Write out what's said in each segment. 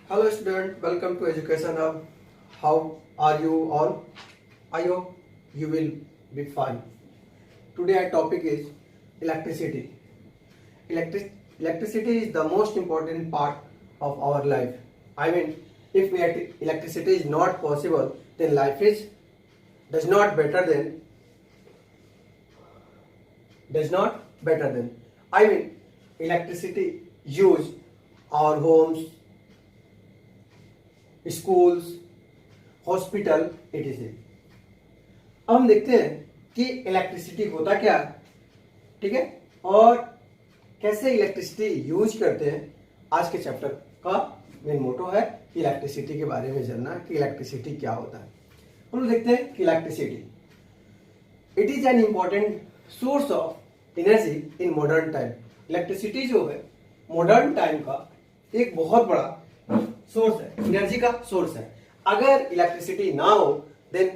Hello student, welcome to Education Hub. How are you all? I hope you will be fine. Today our topic is electricity. Electricity is the most important part of our life. I mean, if electricity is not possible, then life is does not better than. I mean, electricity use our homes, schools, hospital etc. अब हम देखते हैं कि electricity होता क्या है, ठीक है, और कैसे इलेक्ट्रिसिटी यूज करते हैं. आज के चैप्टर का मेन मोटो है कि इलेक्ट्रिसिटी के बारे में जानना कि इलेक्ट्रिसिटी क्या होता है. हम लोग देखते हैं कि electricity it is an important source of energy in modern time. Electricity जो है मॉडर्न टाइम का एक बहुत बड़ा सोर्स है, एनर्जी का सोर्स है. अगर इलेक्ट्रिसिटी ना हो then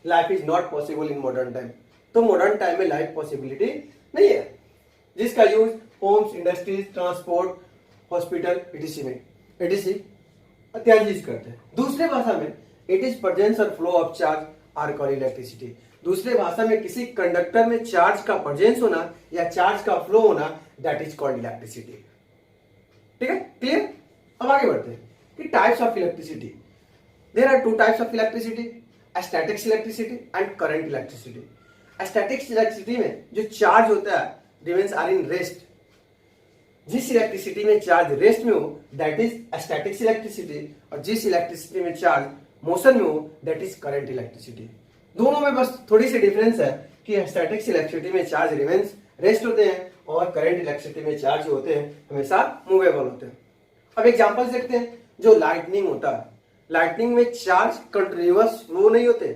life is not possible in modern time. तो मॉडर्न टाइम में लाइफ पॉसिबिलिटी नहीं है, जिसका use homes, industries, transport, hospital etc इत्यादि यूज करते हैं. दूसरे भाषा में इट इज प्रेजेंस और flow of charge are called electricity. दूसरे भाषा में किसी कंडक्टर में चार्ज का प्रेजेंस होना या चार्ज का फ्लो होना दैट इज कॉल्ड इलेक्ट्रिसिटी. ठीक है, क्लियर. अब आगे बढ़ते हैं कि types of electricity. There are two types of electricity, statics electricity and current electricity. Statics electricity में जो चार्ज होता है रिमेन्स आर इन रेस्ट. जिस इलेक्ट्रिसिटी में चार्ज रेस्ट में हो दैट इज स्टैटिक्स इलेक्ट्रिसिटी, और जिस इलेक्ट्रिसिटी में चार्ज मोशन में हो दैट इज करंट इलेक्ट्रिसिटी. दोनों में बस थोड़ी सी डिफरेंस है कि स्टैटिक्स इलेक्ट्रिसिटी में चार्ज रिमेन्स रेस्ट होते हैं और करंट इलेक्ट्रिसिटी में चार्ज होते हैं हमेशा मूवेबल होते हैं. अब एग्जांपल्स देखते हैं. जो लाइटनिंग होता है, लाइटनिंग में चार्ज कंटिन्यूअस फ्लो नहीं होते,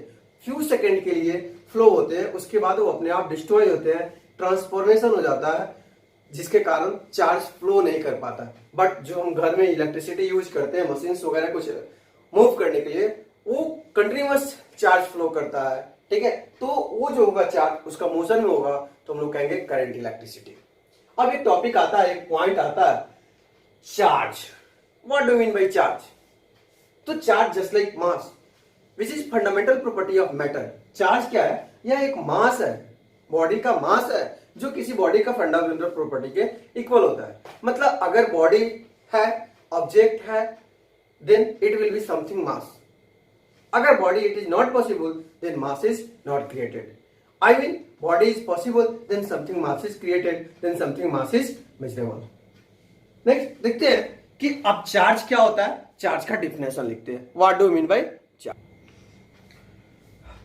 फ्यू सेकंड के लिए फ्लो होते हैं, उसके बाद वो अपने आप डिस्ट्रॉय होते हैं, ट्रांसफॉर्मेशन हो जाता है, जिसके कारण चार्ज फ्लो नहीं कर पाता. बट जो हम घर में इलेक्ट्रिसिटी यूज करते हैं मशीन वगैरह कुछ मूव करने के लिए, वो कंटिन्यूअस चार्ज फ्लो करता है. ठीक है, तो वो जो होगा चार्ज उसका मोशन में होगा तो हम लोग कहेंगे करंट इलेक्ट्रिसिटी. अब एक टॉपिक आता है, एक पॉइंट आता है, charge. What do you mean by charge? तो charge just like mass which is fundamental property of matter. Charge क्या है? यह एक मास है, बॉडी का मास है, जो किसी बॉडी का फंडामेंटल प्रॉपर्टी के इक्वल होता है. मतलब अगर बॉडी है, ऑब्जेक्ट है, then it will be something mass. अगर body it is not possible then mass is not created. I mean body is possible then something mass is created, then something mass is measurable. Next देखते हैं कि अब charge क्या होता है. Charge का definition लिखते हैं. What do mean by charge.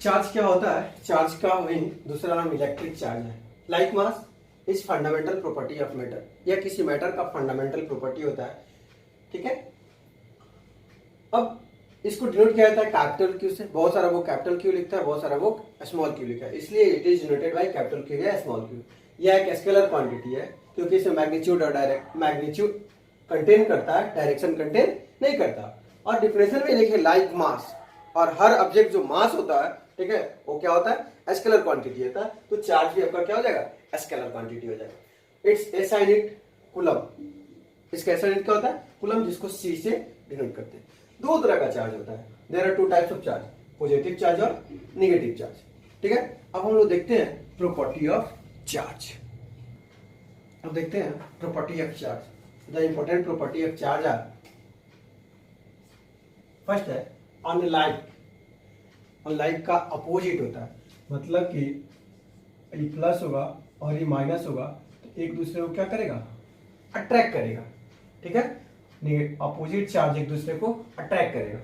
Charge क्या होता है? चार्ज का मीन दूसरा नाम इलेक्ट्रिक चार्ज है. Like mass is fundamental property of matter. यह किसी मैटर का फंडामेंटल प्रॉपर्टी होता है. ठीक है, अब इसको डिनोट किया जाता है कैपिटल क्यू से. बहुत सारा वो कैपिटल क्यू लिखता है, बहुत सारा वो स्मॉल क्यू लिखा है, इसलिए it is denoted by capital Q या स्मॉल क्यू. यह एक स्केलर क्वांटिटी है क्योंकि इसमें मैग्नीट्यूड और डायरेक्ट मैग्नीट्यूड कंटेन करता है, डायरेक्शन कंटेन नहीं करता. और डिफिनेशन में लिखे लाइक मास, और हर ऑब्जेक्ट जो मास होता है, ठीक है, वो क्या होता है? स्केलर क्वांटिटी होता है. तो चार्ज भी आपका क्या हो जाएगा? स्केलर क्वांटिटी हो जाएगा. It's SI unit coulomb. इसका एसआई यूनिट क्या होता है? कूलम, जिसको सी से डिनोट करते हैं. दो तरह का चार्ज होता है. There are two types of charge, positive charge और नेगेटिव चार्ज. ठीक है, अब हम लोग देखते हैं प्रॉपर्टी ऑफ चार्ज. अब देखते हैं property of charge. The important property of charge are, first है अनलाइक. अनलाइक का अपोजिट होता है, मतलब कि ये प्लस होगा और ये माइनस होगा तो एक दूसरे को क्या करेगा? अट्रैक्ट करेगा. ठीक है, अपोजिट चार्ज एक दूसरे को अट्रैक्ट करेगा.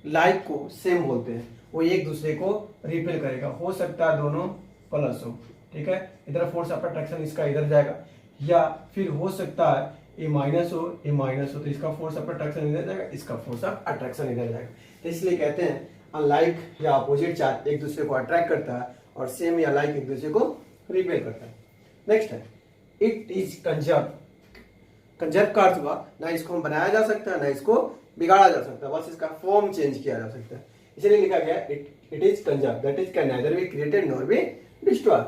लाइक को सेम बोलते हैं, वो एक दूसरे को रिपेल करेगा. हो सकता है दोनों प्लस हो, ठीक है, इधर फोर्स ऑफ अट्रैक्शन इसका इधर जाएगा, या फिर हो सकता है ये माइनस हो तो इसका फोर्स ऑफ अट्रैक्शन इधर जाएगा, इसका फोर्स ऑफ अट्रैक्शन इधर जाएगा. तो इसलिए कहते हैं अनलाइक या अपोजिट चार्ज एक दूसरे को अट्रैक्ट करता है और सेम या लाइक एक दूसरे को रिपेल करता है. नेक्स्ट है इट इज कंजर्व. कंजर्व का अर्थ हुआ ना इसको हम बनाया जा सकता है ना इसको बिगाड़ा जा सकता है, बस इसका फॉर्म चेंज किया जा सकता है. इसलिए लिखा गया it is conserve, that is can neither be created nor be destroy.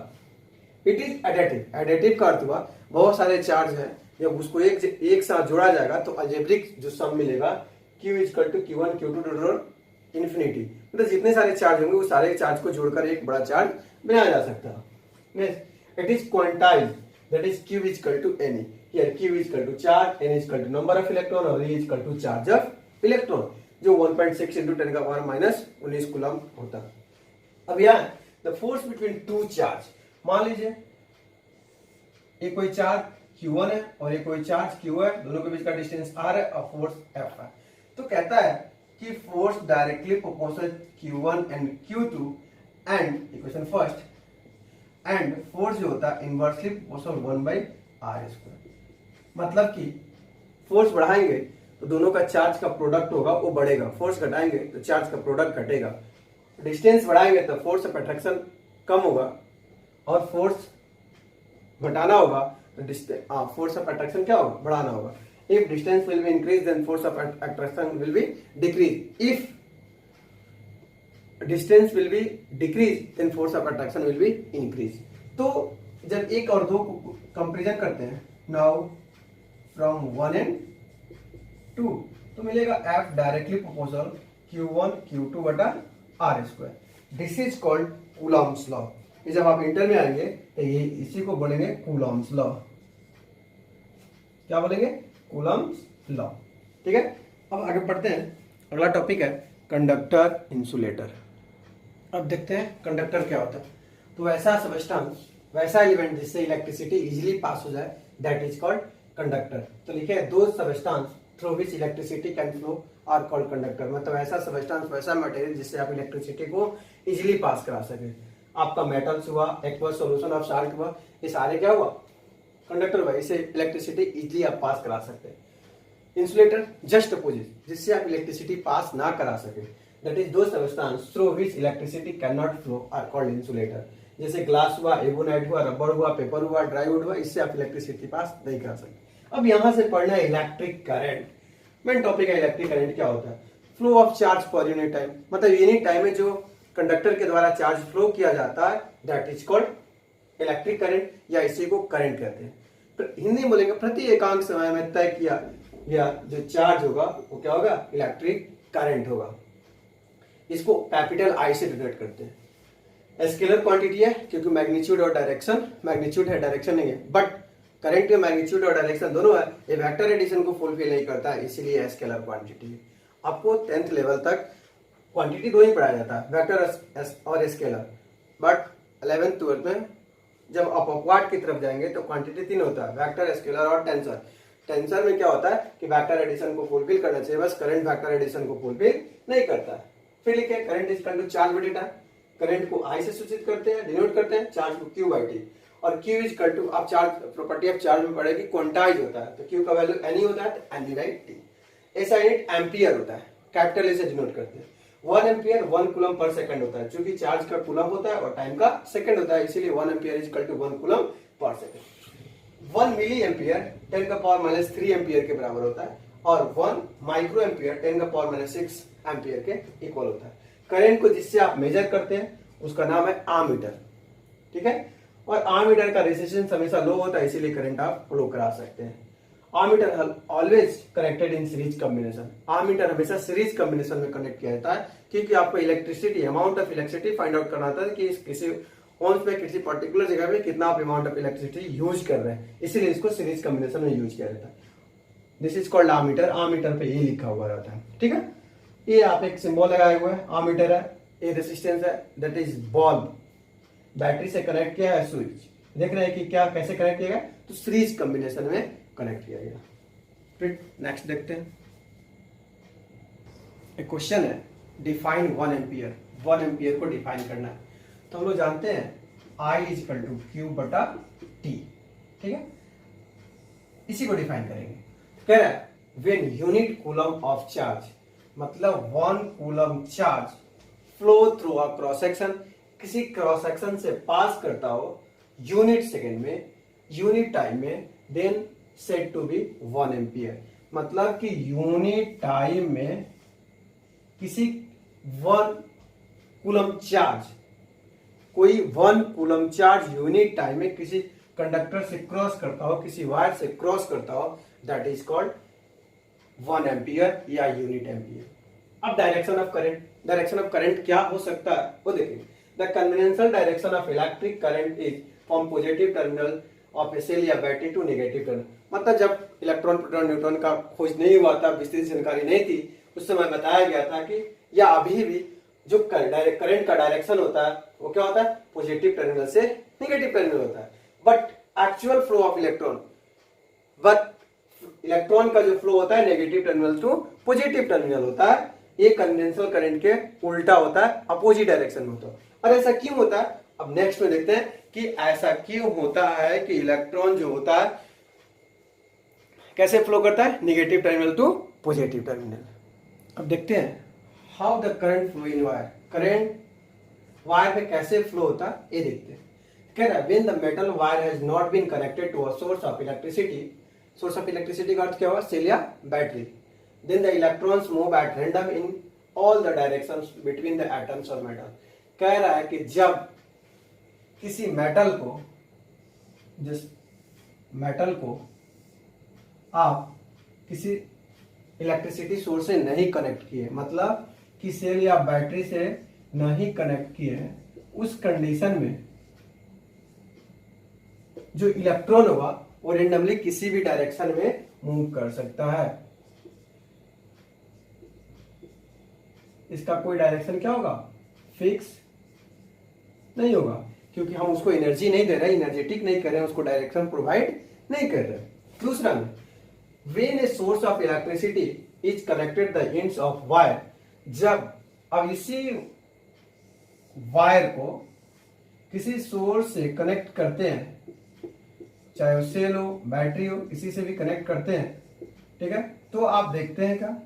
It is additive. Additive का अर्थ हुआ बहुत सारे चार्ज हैं, जब उसको एक साथ जोड़ा जाएगा तो अलजेब्रिक जो सम मिलेगा Q is equal to Q1 Q2 to infinity, मतलब जितने सारे चार्ज होंगे वो सारे चार्ज को जोड़कर एक बड़ा चार्ज बनाया जा सकता है. Next, it is quantize, that is Q is equal to N. Here Q is equal to charge, N is equal to number of electron और E is equal to charge of electron, जो 1.6 इंटू 10 का पावर माइनस 19 कूलम होता है. अब यहाँ the force between two charge, मान लीजिए एक कोई चार्ज Q1 है और एक कोई चार्ज Q है, दोनों के बीच का डिस्टेंस R है और फोर्स F है. तो कहता है कि force directly proportional Q1 and Q2 and equation first, and force जो होता है इनवर्सली प्रोपोर्शनल 1/r². मतलब कि फोर्स बढ़ाएंगे तो दोनों का चार्ज का प्रोडक्ट होगा वो बढ़ेगा, फोर्स घटाएंगे तो चार्ज का प्रोडक्ट घटेगा. डिस्टेंस बढ़ाएंगे तो फोर्स ऑफ अट्रैक्शन कम होगा और फोर्स घटाना होगा तो फोर्स ऑफ अट्रैक्शन क्या होगा, बढ़ाना होगा. If distance will be increase then force of attraction will be decrease. If distance will be decrease then force of attraction will be increase. तो जब एक और दो को कंपेरिजन करते हैं, नाउ फ्रॉम 1 एंड 2, तो मिलेगा F directly proportional Q1 Q2 बटा R². This is called Coulomb's law. जब आप इंटर में आएंगे तो ये इसी को बोलेंगे कूलॉम्स लॉ. क्या बोलेंगे, कूलॉम्स लॉ. ठीक है, अब आगे बढ़ते हैं. अगला टॉपिक है कंडक्टर इंसुलेटर. अब देखते हैं कंडक्टर क्या होता है. तो ऐसा सबस्टेंस, वैसा एलिमेंट जिससे इलेक्ट्रिसिटी इजीली पास हो जाए, दैट इज कॉल्ड कंडक्टर. तो लिखे those substance through which electricity can flow are called conductor. मतलब ऐसा सबस्टेंस, वैसा मटेरियल जिससे आप इलेक्ट्रिसिटी को इजीली पास करा सके. आपका मेटल्स हुआ, एक्वस सॉल्यूशन ऑफ साल्ट हुआ, ये सारे क्या हुआ, कंडक्टर हुआ. इससे इलेक्ट्रिसिटी इजीली आप पास करा सकते हैं. इंसुलेटर जस्ट अपोजिट, जिससे आप इलेक्ट्रिसिटी पास ना करा सके, that is those substance through which electricity can not flow are called insulator. जैसे ग्लास हुआ, एबोनाइट हुआ, रबर हुआ, पेपर हुआ, ड्राईवुड हुआ, इससे आप इलेक्ट्रिसिटी पास नहीं करा सकते. अब यहां से पढ़ना है इलेक्ट्रिक करंट. मेन टॉपिक है इलेक्ट्रिक करंट. क्या होता है, फ्लो ऑफ चार्ज पर यूनिट टाइम. मतलब यूनिट टाइम में जो कंडक्टर के द्वारा चार्ज फ्लो किया जाता है, that is called electric current, या इसी को करंट कहते हैं. हिंदी में बोलेंगे प्रति एकांक समय में तय किया गया जो चार्ज होगा वो क्या होगा, इलेक्ट्रिक करंट होगा. इसको कैपिटल I से डिनोट करते हैं. स्केलर क्वांटिटी है क्योंकि मैग्नीट्यूड और डायरेक्शन, मैग्नीट्यूड है डायरेक्शन नहीं है, बट करंट में मैग्नीट्यूड और डायरेक्शन दोनों है. ये वेक्टर एडिशन को फुलफिल नहीं करता है, इसीलिए स्केलर क्वांटिटी है. आपको 10th लेवल तक क्वांटिटी दो ही पढ़ाया जाता है, वेक्टर और स्केलर. बट 11th 12th में जब आप अपवार्ड की तरफ जाएंगे तो क्वांटिटी 3 होता है, वेक्टर, स्केलर और टेंसर. टेंसर में क्या होता है कि वेक्टर एडिशन को फुलफिल करना चाहिए, बस करंट वेक्टर एडिशन को फुलफिल नहीं करता है. फिर लिखे current is equal to charge by data. Current को I से सूचित करते हैं, डिनोट करते हैं, चार्ज को Q/T. और Q इज इक्वल टू, आप चार्ज प्रॉपर्टी ऑफ चार्ज में पढ़ेगी, क्वांटाइज होता है. तो Q का वैल्यू N होता है तो N/T. ऐसा यूनिट एम्पियर होता है, कैपिटल A से डिनोट करते हैं. 1 एम्पियर 1 कूलम पर सेकंड होता है, क्योंकि चार्ज का कूलम होता है और टाइम का सेकंड होता है, इसीलिए 1 ampere is equal to 1 coulomb per second. 1 milli ampere 10 का पावर माइनस 3 एम्पियर के बराबर होता है और 1 माइक्रो एम्पियर 10 का पावर माइनस 6 एम्पियर के इक्वल होता है. करंट को जिससे आप मेजर करते हैं उसका नाम है आमीटर. ठीक है, और आमीटर का रेजिस्टेंस हमेशा लो होता है, इसीलिए करंट आप फ्लो करा सकते हैं. Ammeter always connected in series combination. Ammeter हमेशा सीरीज कॉम्बिनेशन में कनेक्ट किया जाता है, क्योंकि आपको electricity, amount of electricity find out करना होता है कि किसी ओन्स पे, किसी पर्टिकुलर जगह पे कितना आप अमाउंट ऑफ इलेक्ट्रिसिटी यूज कर रहे हैं, इसीलिए इसको सीरीज कॉम्बिनेशन में यूज किया जाता है. This is called ammeter. Ammeter पे ये लिखा हुआ रहता है. ठीक है, ये आप एक सिंबल लगाए हुए हैं, आमीटर है, ये रेजिस्टेंस है, दैट इज बल्ब. बैटरी से कनेक्ट किया है स्विच. देख रहे हैं कि क्या कैसे कनेक्ट किया गया, तो सीरीज कॉम्बिनेशन में कनेक्ट किया गया. फिर नेक्स्ट देखते हैं. एक क्वेश्चन है, डिफाइन 1 एम्पियर. 1 एम्पियर को डिफाइन करना है. तो हम लोग जानते हैं I is equal to Q/T. ठीक है, इसी को डिफाइन करेंगे. कह रहा है when unit coulomb of charge, मतलब 1 coulomb charge flow through a cross section, किसी क्रॉस सेक्शन से पास करता हो यूनिट सेकेंड में, यूनिट टाइम में, then said to be 1 ampere. मतलब कि यूनिट टाइम में किसी 1 कूलम चार्ज, कोई 1 कूलम चार्ज यूनिट टाइम में किसी कंडक्टर से क्रॉस करता हो, किसी वायर से क्रॉस करता हो, दैट इज कॉल्ड 1 एम्पियर या यूनिट एम्पियर। अब डायरेक्शन ऑफ करंट क्या हो सकता है वो देखेंगे। The conventional direction of electric current is from positive terminal of a cell या बैटरी टू नेगेटिव टर्मिनल। मतलब जब इलेक्ट्रॉन प्रोटॉन न्यूट्रॉन का खोज नहीं हुआ था, विस्तृत जानकारी नहीं थी, उस समय बताया गया था कि या अभी भी जो करंट का डायरेक्शन होता है वो क्या होता है, पॉजिटिव टर्मिनल से नेगेटिव टर्मिनल होता है। But actual flow of electron का जो फ्लो होता है negative terminal to positive terminal होता है। ये कन्वेंशनल करंट के उल्टा होता है, अपोजिट डायरेक्शन में होता है। और ऐसा क्यों होता है, अब नेक्स्ट में देखते हैं कि ऐसा क्यों होता है कि इलेक्ट्रॉन जो होता है कैसे फ्लो करता है, negative terminal to positive terminal. अब देखते हैं how the current flow in wire. Current wire में कैसे फ्लो होता है ये देखते हैं। कह रहा है when the metal wire has not been connected to a source of electricity. Source of electricity का अर्थ क्या हुआ, सेल या battery. Then the electrons move at random in all the directions between the atoms of metal. कह रहा है कि जब किसी मेटल को आप किसी इलेक्ट्रिसिटी सोर्स से नहीं कनेक्ट किए, मतलब कि सेल या बैटरी से नहीं कनेक्ट किए, उस कंडीशन में जो इलेक्ट्रॉन होगा वो रेंडमली किसी भी डायरेक्शन में मूव कर सकता है। इसका कोई डायरेक्शन क्या होगा, फिक्स नहीं होगा, क्योंकि हम उसको एनर्जी नहीं दे रहे, एनर्जेटिक नहीं कर रहे हैं, उसको डायरेक्शन प्रोवाइड नहीं कर रहे। दूसरा में when a source of electricity is connected the ends of wire. जब अब इसी वायर को किसी सोर्स से कनेक्ट करते हैं, चाहे वो सेल हो बैटरी हो, किसी से भी कनेक्ट करते हैं, ठीक है, तो आप देखते हैं क्या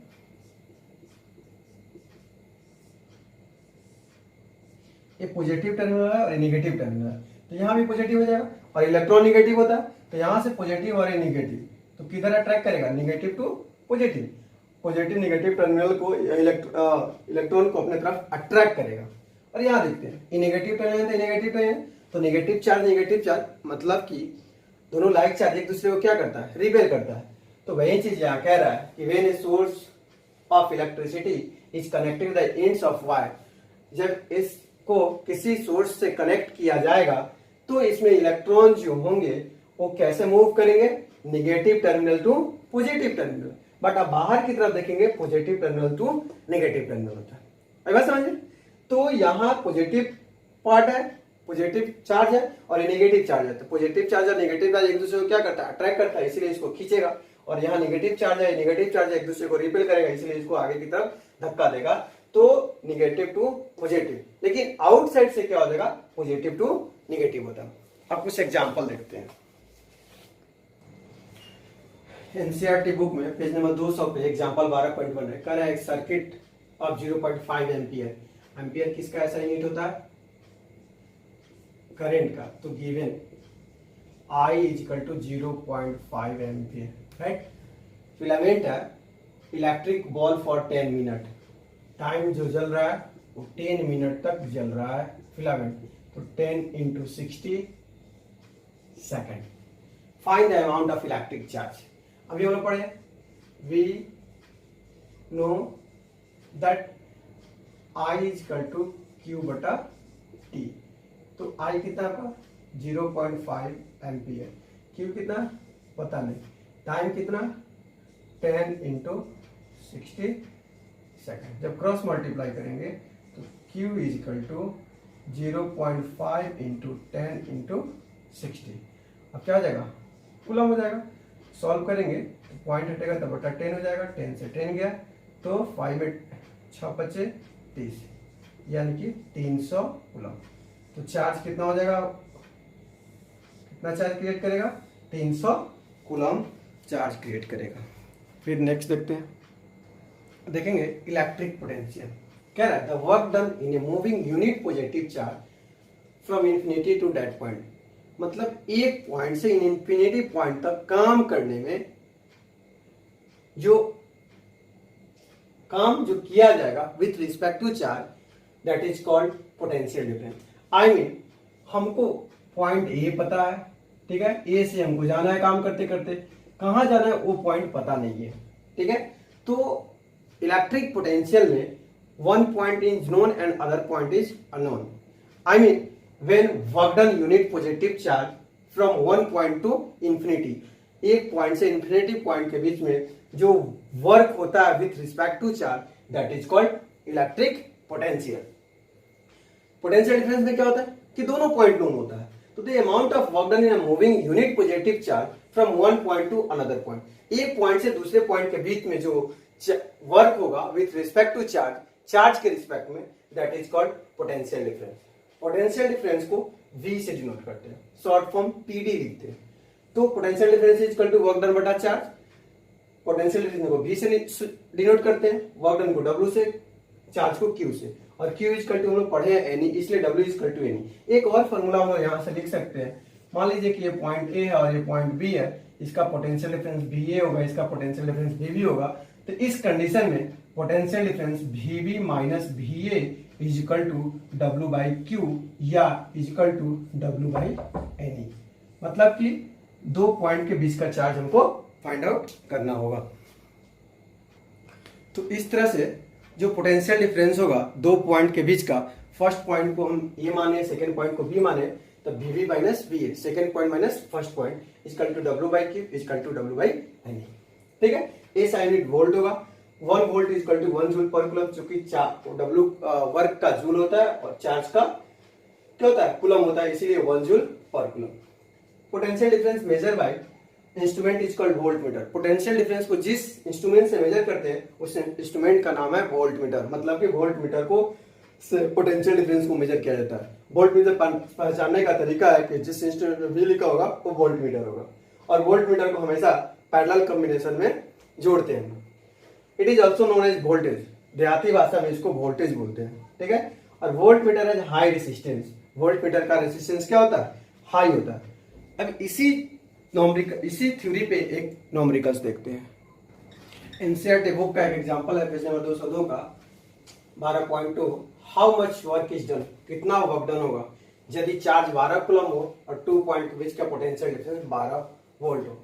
ये पॉजिटिव टर्मिनल है और नेगेटिव टर्मिनल है, तो यहां भी पॉजिटिव हो जाएगा। और इलेक्ट्रॉन नेगेटिव होता है तो यहां से पॉजिटिव और नेगेटिव, तो किधर अट्रैक्ट करेगा, negative to positive. Positive negative terminal को इलेक्ट्रॉन को अपने तरफ अट्रैक्ट करेगा। और यहाँ देखते हैं ये नेगेटिव टर्मिनल है, नेगेटिव टर्मिनल, तो नेगेटिव चार्ज मतलब कि दोनों लाइक चार्ज एक दूसरे को क्या करता है, रिपेल करता है। तो वही चीज यहाँ कह रहा है कि when a source of electricity is connected the ends of wire. जब इसको किसी सोर्स से कनेक्ट किया जाएगा तो इसमें इलेक्ट्रॉन जो होंगे वो कैसे मूव करेंगे, negative terminal to positive terminal. But अब बाहर की तरफ देखेंगे positive terminal to negative terminal होता है। अब बात समझिए, तो यहाँ पॉजिटिव पार्ट है, पॉजिटिव चार्ज है और ये नेगेटिव चार्ज है। तो पॉजिटिव चार्ज और नेगेटिव चार्ज एक दूसरे को क्या करता है, अट्रैक्ट करता है, इसीलिए इसको खींचेगा। और यहाँ नेगेटिव चार्ज है, नेगेटिव चार्ज एक दूसरे को रिपेल करेगा, इसीलिए इसको आगे की तरफ धक्का देगा। तो नेगेटिव टू पॉजिटिव, लेकिन आउटसाइड से क्या हो जाएगा, पॉजिटिव टू नेगेटिव होता है। अब कुछ एग्जाम्पल देखते हैं। एनसीईआरटी बुक में पेज नंबर 200 पे एग्जांपल 12.1 है। कह रहा है एक सर्किट ऑफ 0.5 एम्पियर। एम्पियर किसका ऐसा यूनिट होता है, करंट का। तो given I is equal to 0.5 ampere, right. Filament है, electric bulb for 10 minute. Time जो जल रहा है वो 10 मिनट तक जल रहा है फिलामेंट। तो 10 into 60 second. Find the amount of electric charge. अभी हम लोग पढ़े, we know that I is equal to Q बटा T। तो I कितना आपका 0.5 एम्पियर, Q कितना पता नहीं, टाइम कितना 10 into 60 सेकेंड। जब क्रॉस मल्टीप्लाई करेंगे तो Q is equal to 0.5 into 10 into 60। अब क्या हो जाएगा, कूलम हो जाएगा। सॉल्व करेंगे तो पॉइंट हटेगा तब बटा 10 हो जाएगा, 10 से 10 गया तो 5 में 6 बचे 30, यानी कि 300 कूलम। तो चार्ज कितना हो जाएगा, कितना चार्ज क्रिएट करेगा, 300 कूलम चार्ज क्रिएट करेगा। फिर नेक्स्ट देखते हैं, देखेंगे इलेक्ट्रिक पोटेंशियल। कह रहा है the work done in a moving unit positive charge from infinity to that point. मतलब एक पॉइंट से इन्फिनिटी पॉइंट तक काम करने में जो काम जो किया जाएगा with respect to charge, that is called potential difference. I mean हमको पॉइंट ए पता है, ठीक है, ए से हमको जाना है काम करते करते, कहां जाना है वो पॉइंट पता नहीं है, ठीक है। तो इलेक्ट्रिक पोटेंशियल में one point is known and other point is unknown. I mean when work done unit positive charge from one point to infinity, एक पॉइंट से इंफिनिटी पॉइंट के बीच में जो वर्क होता है with respect to charge, that is called electric potential. Potential difference में क्या होता है कि दोनों पॉइंट नोन होता है. तो the amount of work done in a moving unit positive charge from one point to another point, एक पॉइंट से दूसरे पॉइंट के बीच में जो वर्क होगा with respect to charge, charge के रिस्पेक्ट में, that is called potential difference. Potential difference को V से डिनोट करते हैं, शॉर्ट फॉर्म PD लिखते हैं. तो potential difference is equal to work done बटा चार्ज. पोटेंशियल डिफरेंस को V से डिनोट करते हैं, वर्क डन को W से, चार्ज को Q से, और Q इज इक्वल टू हम लोग पढ़े हैं N, इसलिए W is equal to N. एक और फॉर्मूला हम लोग यहाँ से लिख सकते हैं. मान लीजिए कि ये पॉइंट A है और ये पॉइंट B है, इसका पोटेंशियल डिफरेंस VA होगा, इसका पोटेंशियल डिफरेंस VB होगा. तो इस कंडीशन में potential difference VB minus VA is equal to W by Q या is equal to W by NE. मतलब कि दो पॉइंट के बीच का चार्ज हमको फाइंड आउट करना होगा. तो इस तरह से जो पोटेंशियल डिफरेंस होगा दो पॉइंट के बीच का, फर्स्ट पॉइंट को हम ए माने, सेकेंड पॉइंट को बी माने, तो VB minus VA, second point minus first point is equal to W by Q is equal to W by NE. ठीक है. ए साइन यूनिट वोल्ट होगा. 1 volt is equal to 1 joule per coulomb, चूंकि W वर्क का जूल होता है और चार्ज का क्या होता है, कूलम होता है, इसीलिए 1 joule per coulomb. Potential difference measure by instrument is called voltmeter. Potential difference को जिस इंस्ट्रूमेंट से मेजर करते हैं उस इंस्ट्रूमेंट का नाम है वोल्टमीटर. मतलब कि वोल्टमीटर को से पोटेंशियल डिफरेंस को मेजर किया जाता है. वोल्टमीटर पहचानने का तरीका है कि जिस इंस्ट्रूमेंट में V लिखा होगा वो वोल्टमीटर होगा, और वोल्टमीटर को हमेशा पैरेलल कॉम्बिनेशन में जोड़ते हैं. It is also known as voltage. देहाती भाषा में इसको वोल्टेज बोलते हैं. ठीक है. और voltmeter as high resistance. Voltmeter का रेसिस्टेंस क्या होता है, हाई होता है. अब इसी थ्योरी पे एक नॉमरिकल्स देखते हैं. एनसीईआरटी बुक का एक एग्जांपल है, पेज नंबर 202 का 12.2. How much work is done, कितना वर्क डन होगा यदि चार्ज 12 कूलम हो और 2 पॉइंट के बीच का पोटेंशियल डिफरेंस 12 वोल्ट हो.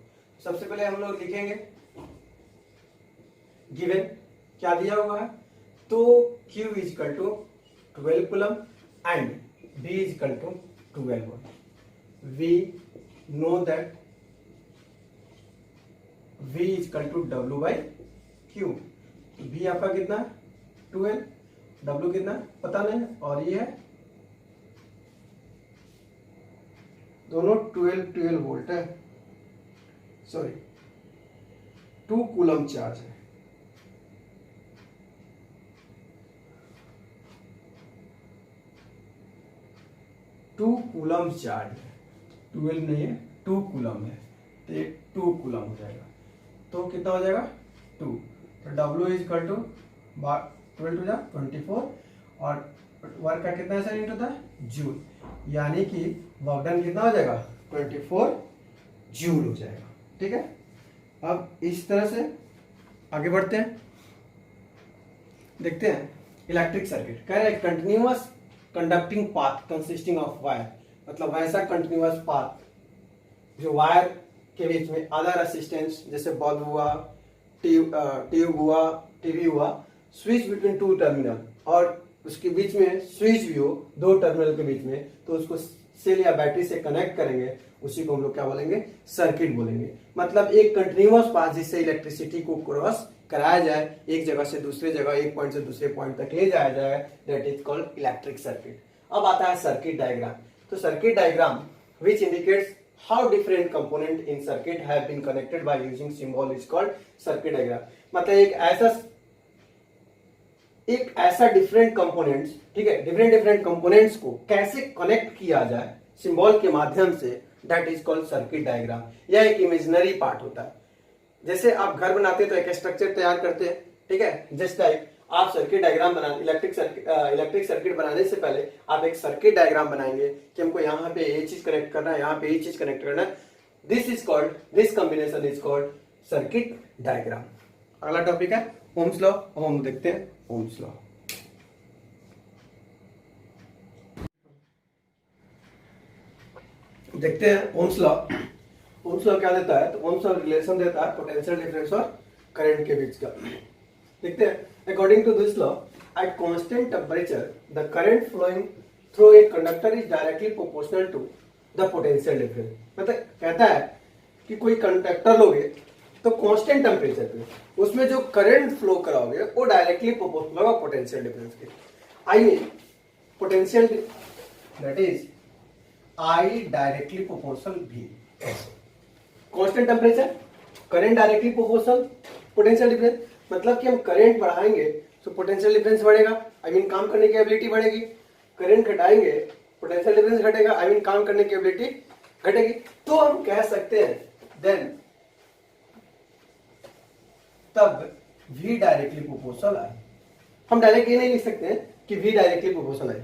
सबसे पहले हम लोग लिखेंगे गिवन क्या दिया हुआ है. तो Q is equal to 12 coulomb and B is equal to 12 volt. We know that V is equal to W by Q. V आपका कितना 12, W कितना पता नहीं, और ये है दोनों 12 वोल्ट है, सॉरी 2 कूलम चार्ज है. टू कूलम चार्ज है, 12 नहीं है, 2 कूलम है, तो ये 2 कूलम हो जाएगा. तो कितना हो जाएगा 2. तो W is equal to 12 two 24, और वर्क का कितना ऐसा यूनिट होता है, जूल. यानी कि वर्क डन कितना हो जाएगा 24 जूल हो जाएगा. ठीक है. अब इस तरह से आगे बढ़ते हैं, देखते हैं इलेक्ट्रिक सर्किट. कह रहे हैं continuous conducting path consisting of wire. मतलब वैसा कंटिन्यूअस पाथ जो वायर के बीच में अदर असिस्टेंस, जैसे बल्ब हुआ, ट्यूब हुआ, टीवी हुआ, स्विच बिटवीन 2 टर्मिनल, और उसके बीच में स्विच भी हो 2 टर्मिनल के बीच में, तो उसको सेल या बैटरी से कनेक्ट करेंगे, उसी को हम लोग क्या बोलेंगे, सर्किट बोलेंगे. मतलब एक कंटिन्यूअस पाथ जिससे इलेक्ट्रिसिटी को क्रॉस कराया जाए, एक जगह से दूसरे जगह, एक पॉइंट से दूसरे पॉइंट तक ले जाया जाए, that is called electric circuit. अब आता है सर्किट डायग्राम. तो circuit diagram which indicates how different component in circuit have been connected by using symbol is called circuit diagram. मतलब एक ऐसा डिफरेंट कंपोनेंट्स, ठीक है, डिफरेंट कंपोनेंट्स को कैसे कनेक्ट किया जाए सिंबल के माध्यम से, that is called circuit diagram. यह एक इमेजिनरी पार्ट होता है. जैसे आप घर बनाते हैं तो एक स्ट्रक्चर तैयार करते हैं, ठीक है, जस्ट लाइक आप सर्किट डायग्राम बना, इलेक्ट्रिक सर्किट बनाने से पहले आप एक सर्किट डायग्राम बनाएंगे कि हमको यहाँ पे ये चीज कनेक्ट करना है, यहाँ पे ये चीज कनेक्ट करना है. This combination is called circuit diagram. अगला टॉपिक है ओम्स लॉ. अब हम देखते हैं ओम्स लॉ. देखते हैं ओम्स लॉ. ओम्स लॉ क्या देता है, तो ओम्स लॉ रिलेशन देता है पोटेंशियल डिफरेंस और करंट के बीच का। देखते हैं, according to this law at constant temperature the current flowing through a conductor is directly proportional to the potential difference. मतलब कहता है कि कोई कंडक्टर लोगे तो कांस्टेंट टेम्परेचर पे उसमें जो करंट फ्लो कराओगे वो डायरेक्टली प्रोपोर्शनल होगा पोटेंशियल डिफरेंस के। I mean potential that is I directly proportional भी। Constant temperature, current directly proportional potential difference, मतलब कि हम करंट बढ़ाएंगे तो पोटेंशियल डिफरेंस बढ़ेगा, आई मीन काम करने की एबिलिटी बढ़ेगी। करंट घटाएंगे पोटेंशियल डिफरेंस घटेगा, आई मीन काम करने की एबिलिटी घटेगी। तो हम कह सकते हैं देन तब V डायरेक्टली प्रोपोर्शनल आई। हम डायरेक्ट ये नहीं लिख सकते हैं कि V डायरेक्टली प्रोपोर्शनल आई,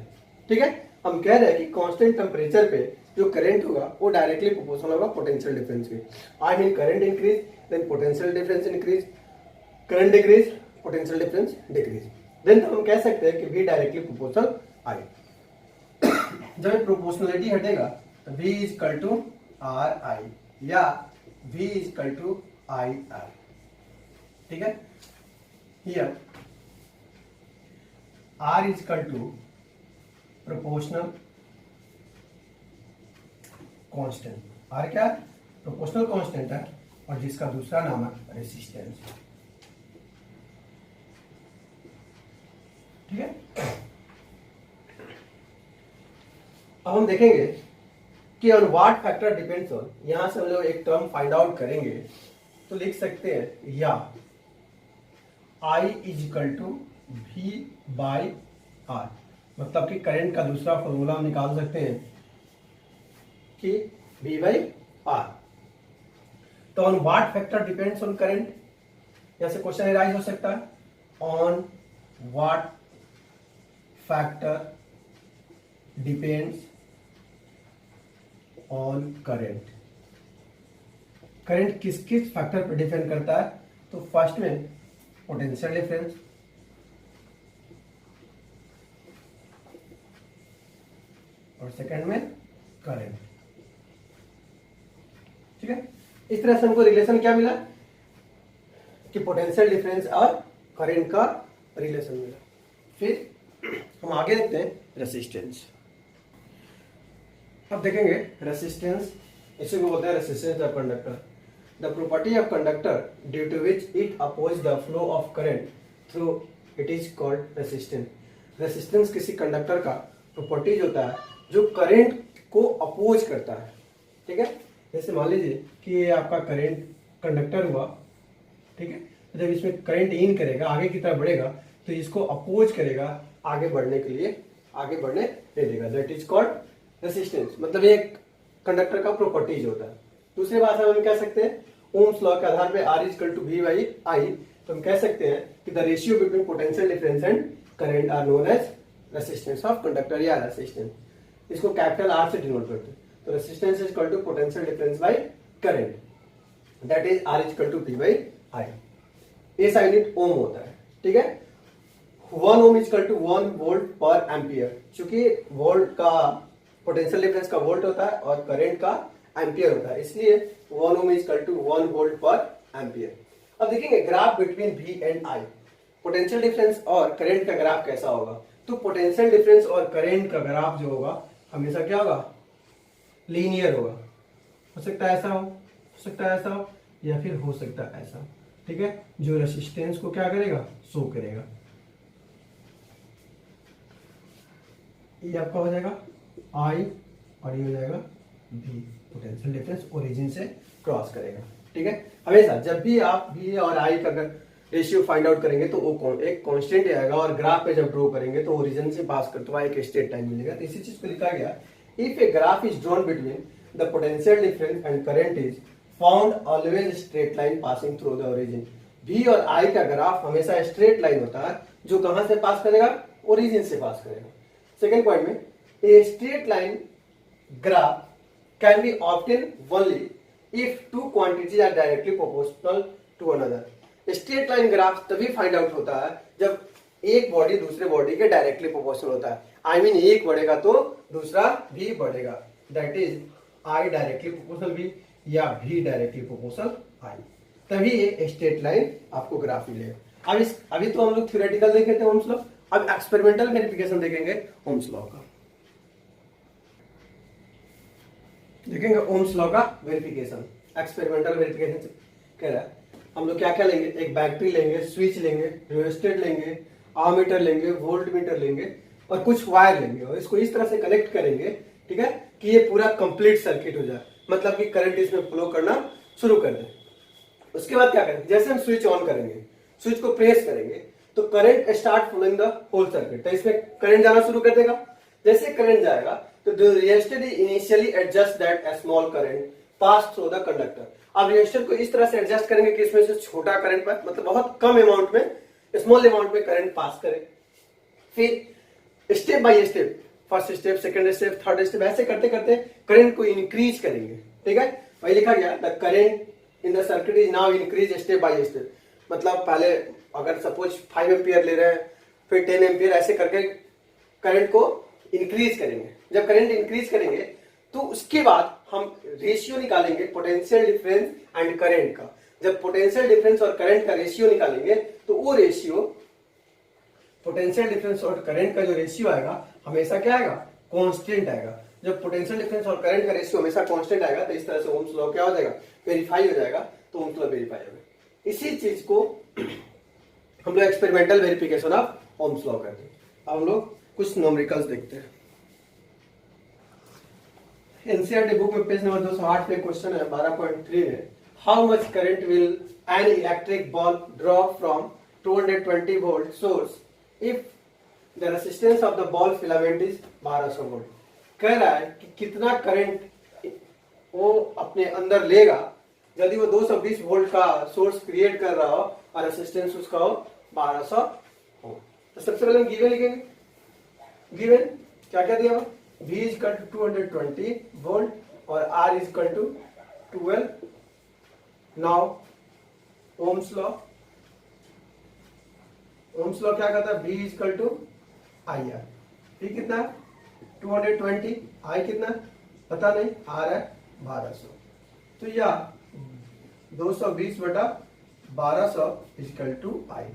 ठीक है। हम कह रहे हैं कि कांस्टेंट टेम्परेचर पे जो करंट होगा वो डायरेक्टली प्रोपोर्शनल होगा पोटेंशियल डिफरेंस के। I mean current increase then potential difference increase, current decrease potential difference decrease, then हम कह सकते हैं कि V डायरेक्टली प्रोपोर्शनल आई। जब प्रोपोर्शनलिटी हटेगा तो V is equal to R I या V is equal to I R, ठीक है। Here R is equal to proportional constant. R क्या है? प्रोपोर्शनल कांस्टेंट है और जिसका दूसरा नाम है रेसिस्टेंस, ठीक है। अब हम देखेंगे कि on what factor depends on, यहां से हम लोग एक टर्म फाइंड आउट करेंगे तो लिख सकते हैं या I is equal to V by R, मतलब कि करंट का दूसरा फॉर्मूला हम निकाल सकते हैं कि V बाई R। तो on what factor depends on current, जैसे क्वेश्चन राइज हो सकता है on what factor depends on current. Current किस किस फैक्टर पर डिपेंड करता है? तो फर्स्ट में पोटेंशियल डिफरेंस, और सेकंड में करंट, ठीक है। इस तरह से हमको रिलेशन क्या मिला कि पोटेंशियल डिफरेंस और करंट का रिलेशन मिला। फिर हम आगे देखते हैं रेसिस्टेंस। अब देखेंगे रेसिस्टेंस, इसी को बोलते हैं resistance of conductor. The property of conductor due to which it oppose the flow of current through it is called resistance. Resistance किसी कंडक्टर का प्रॉपर्टीज होता है जो करंट को अपोज करता है, ठीक है। जैसे मान लीजिए कि ये आपका करंट कंडक्टर हुआ, ठीक है। जब इसमें करंट इन करेगा, आगे की तरफ बढ़ेगा, तो इसको अपोज करेगा आगे बढ़ने के लिए, आगे बढ़ने नहीं देगा, दैट इज कॉल्ड रेसिस्टेंस। मतलब ये कंडक्टर का प्रॉपर्टीज होता है। दूसरी भाषा में हम कह सकते हैं ओम्स लॉ के आधार पे R is equal to V by I, तो हम कह सकते हैं कि the ratio between potential difference and current are known as resistance of conductor या रेसिस्टेंस। इसको कैपिटल R से डिनोट करते हैं। तो resistance is equal to potential difference by current, that is R is equal to V by I. इस unit ohm होता है, ठीक है। 1 ohm is equal to 1 volt पर एम्पियर, क्योंकि वोल्ट का पोटेंशियल डिफरेंस का वोल्ट होता है और करंट का एम्पियर होता है, इसलिए 1 ohm is equal to 1 volt पर एम्पियर। अब देखेंगे graph between V and I, potential difference और करंट का ग्राफ कैसा होगा। तो पोटेंशियल डिफरेंस और करंट का ग्राफ जो होगा हमेशा क्या होगा? लीनियर होगा। हो सकता है ऐसा हो सकता है ऐसा हो, या फिर हो सकता है ऐसा, ठीक है। जो रेसिस्टेंस को क्या करेगा? शो करेगा। ये आपका हो जाएगा I और ये हो जाएगा V। पोटेंशियल डिफरेंस ओरिजिन से क्रॉस करेगा, ठीक है। हमेशा जब भी आप V और I का रेशियो फाइंड आउट करेंगे तो वो एक कांस्टेंट आएगा, और ग्राफ पे जब ड्रॉ करेंगे तो ओरिजिन से पास करते हुआ एक स्ट्रेट लाइन मिलेगा। तो इसी चीज को लिखा गया, if a graph is drawn between the potential difference and current is found always straight line passing through the origin. V और I का ग्राफ हमेशा स्ट्रेट लाइन होता है, जो कहां से पास करेगा? ओरिजिन से पास करेगा। सेकेंड पॉइंट में, a straight line graph can be obtain only if two quantities are directly proportional to another. Straight line graph तभी फाइंड आउट होता है जब एक बॉडी दूसरे बॉडी के डायरेक्टली प्रोपोर्शनल होता है। आई मीन एक बढ़ेगा तो दूसरा भी बढ़ेगा, that is I directly proportional V या V डायरेक्टली प्रोपोर्शनल I। तभी ये स्ट्रेट लाइन आपको ग्राफ मिलेगा। अभी तो हम लोग थ्योरेटिकल देखे थे ओम्स लॉ, अब एक्सपेरिमेंटल वेरिफिकेशन देखेंगे ओम्स लॉ का। देखेंगे ओम्स लॉ का वेरिफिकेशन, एक्सपेरिमेंटल वेरिफिकेशन कह रहा है हम लोग क्या क्या लेंगे, एक बैटरी लेंगे, स्विच लेंगे, रियोस्टेट लेंगे, आमीटर लेंगे, वोल्ट मीटर लेंगे और कुछ वायर लेंगे और इसको इस तरह से कनेक्ट करेंगे, ठीक है, कि ये पूरा कंप्लीट सर्किट हो जाए, मतलब कि करंट इसमें फ्लो करना शुरू कर दे। उसके बाद क्या करेंगे, जैसे हम स्विच ऑन करेंगे, स्विच को प्रेस करेंगे तो current start flowing the whole circuit, तो इसमें करंट जाना शुरू कर देगा। जैसे करंट जाएगा तो the resistor initially adjust that a small current pass through the conductor. अब रेजिस्टर को इस तरह से एडजस्ट करेंगे कि इसमें से छोटा करंट पास, मतलब बहुत कम अमाउंट में, स्मॉल अमाउंट में करंट पास करे। फिर step by step, first step, second step, third step, ऐसे करते करते करंट को इंक्रीज करेंगे, ठीक है। वही लिखा गया the current in the circuit is now increase step by step, मतलब पहले अगर सपोज 5 एम्पियर ले रहे हैं, फिर 10 एम्पियर, ऐसे करके करंट को इंक्रीज करेंगे। जब करंट इंक्रीज करेंगे तो उसके बाद हम रेशियो निकालेंगे पोटेंशियल डिफरेंस एंड करंट का। जब पोटेंशियल डिफरेंस और करंट का रेशियो निकालेंगे तो वो रेशियो, पोटेंशियल डिफरेंस और करंट का जो रेशियो आएगा हमेशा क्या आएगा, कांस्टेंट आएगा। जब पोटेंशियल डिफरेंस और करंट का रेशियो हमेशा कांस्टेंट आएगा तो इस तरह से ओम्स लॉ क्या हो जाएगा, वेरीफाई हो जाएगा, तो ओम्स लॉ वेरीफाई होगा। इसी चीज को हम लोग experimental verification of Ohm's law करते हैं। अब हम लोग कुछ न्यूमेरिकल्स देखते हैं। एनसीईआरटी बुक में पेज नंबर 208 पे क्वेश्चन है 12.3 में, how much current will an electric bulb draw from 220 volt source if the resistance of the bulb filament is 1200 volt. कह रहा है कि कितना करंट वो अपने अंदर लेगा यदि वो 220 वोल्ट का सोर्स क्रिएट कर रहा हो और रेजिस्टेंस उसका हो 1200 हो। तो सबसे पहले हम गिवन लिखेंगे। गिवन क्या क्या दिया हुआ, V is equal to 220 volt और R is equal to 12। Now ohms law, Ohm's law क्या कहता है, V is equal to IR। V कितना है 220, I कितना पता नहीं, R है 1200। तो या 220 बटा 1200 इक्वल टू I।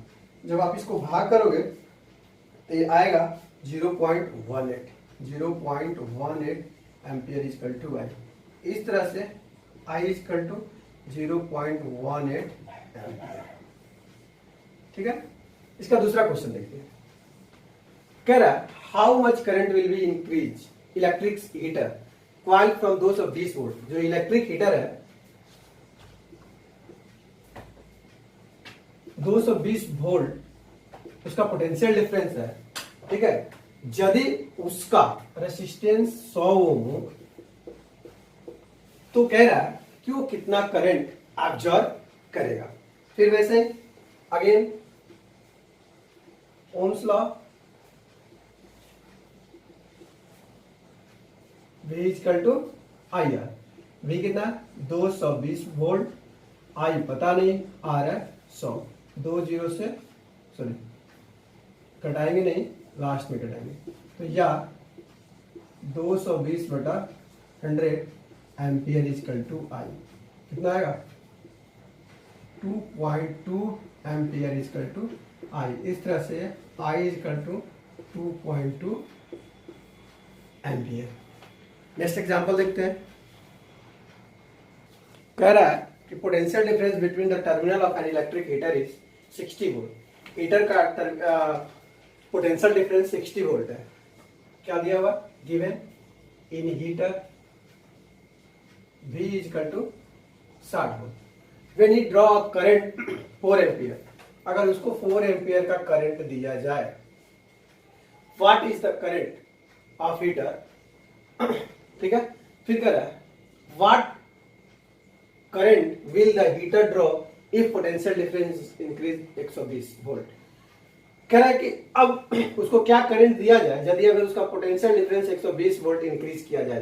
जब आप इसको भाग करोगे तो ये आएगा 0.18 एम्पियर इक्वल टू I। इस तरह से I इक्वल टू 0.18 एम्पियर, ठीक है। इसका दूसरा क्वेश्चन देखते हैं। कह रहा है how much current will be increase electric heater coil from 220 volt. जो इलेक्ट्रिक हीटर है 220 वोल्ट उसका पोटेंशियल डिफरेंस है, ठीक है। यदि उसका रेसिस्टेंस 100 ओम हो तो कह रहा है कि वो कितना करंट एब्जॉर्ब करेगा। फिर वैसे again ohms law, V equal to IR। V कितना 220 वोल्ट, I पता नहीं, R है 100। 2 0 से सॉरी कटाएंगे नहीं, लास्ट में कटाएंगे, तो या 220 बटा 100 एम्पियर इक्वल टू I कितना आएगा 2.2 एम्पियर इक्वल टू I। इस तरह से I equal to 2.2 ampere. Next example देखते हैं। कह रहा है कि potential difference between the terminal of an electric heater is 60 volt. Heater का पोटेंशियल डिफरेंस 60 वोल्ट है। क्या दिया हुआ, given in heater V is equal to 60 volt. When he draw a current 4 ampere, अगर उसको 4 एम्पियर का करंट दिया जाए, what is the current of heater, ठीक है। फिर कह रहा है what current will the heater draw if potential difference increase 120 volt. कह रहा है कि अब उसको क्या करंट दिया जाए यदि अगर उसका पोटेंशियल डिफरेंस 120 वोल्ट इंक्रीज किया जाए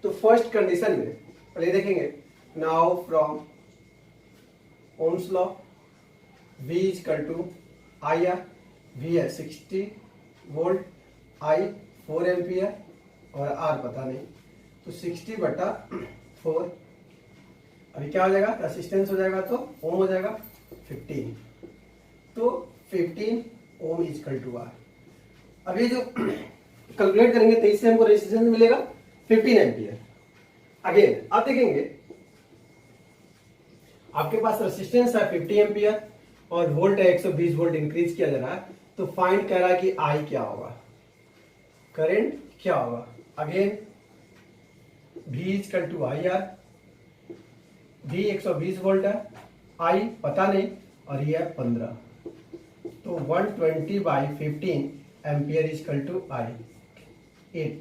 तो फर्स्ट कंडीशन में पहले देखेंगे, now from ohms law V equal to IR। V है 60 वोल्ट, I 4 एम्पियर और R पता नहीं, तो 60 बटा 4। अभी क्या हो जाएगा, रेसिस्टेंस हो जाएगा तो ओम हो जाएगा 15, तो 15 ओम इज इक्वल टू आर। अभी जो कैलकुलेट करेंगे 23 से हमको रेजिस्टेंस मिलेगा 15 एम्पियर। अगेन आप देखेंगे आपके पास रेजिस्टेंस है 50 एम्पियर और वोल्ट है 120 वोल्ट इंक्रीज किया जा रहा है, तो फाइंड कर रहा है कि आई क्या होगा, करंट क्या होगा। Again V equal to I R, V 120 volt है, I पता नहीं और ये है 15, तो 120 बाई 15 एम्पियर इक्वल टू आई 8,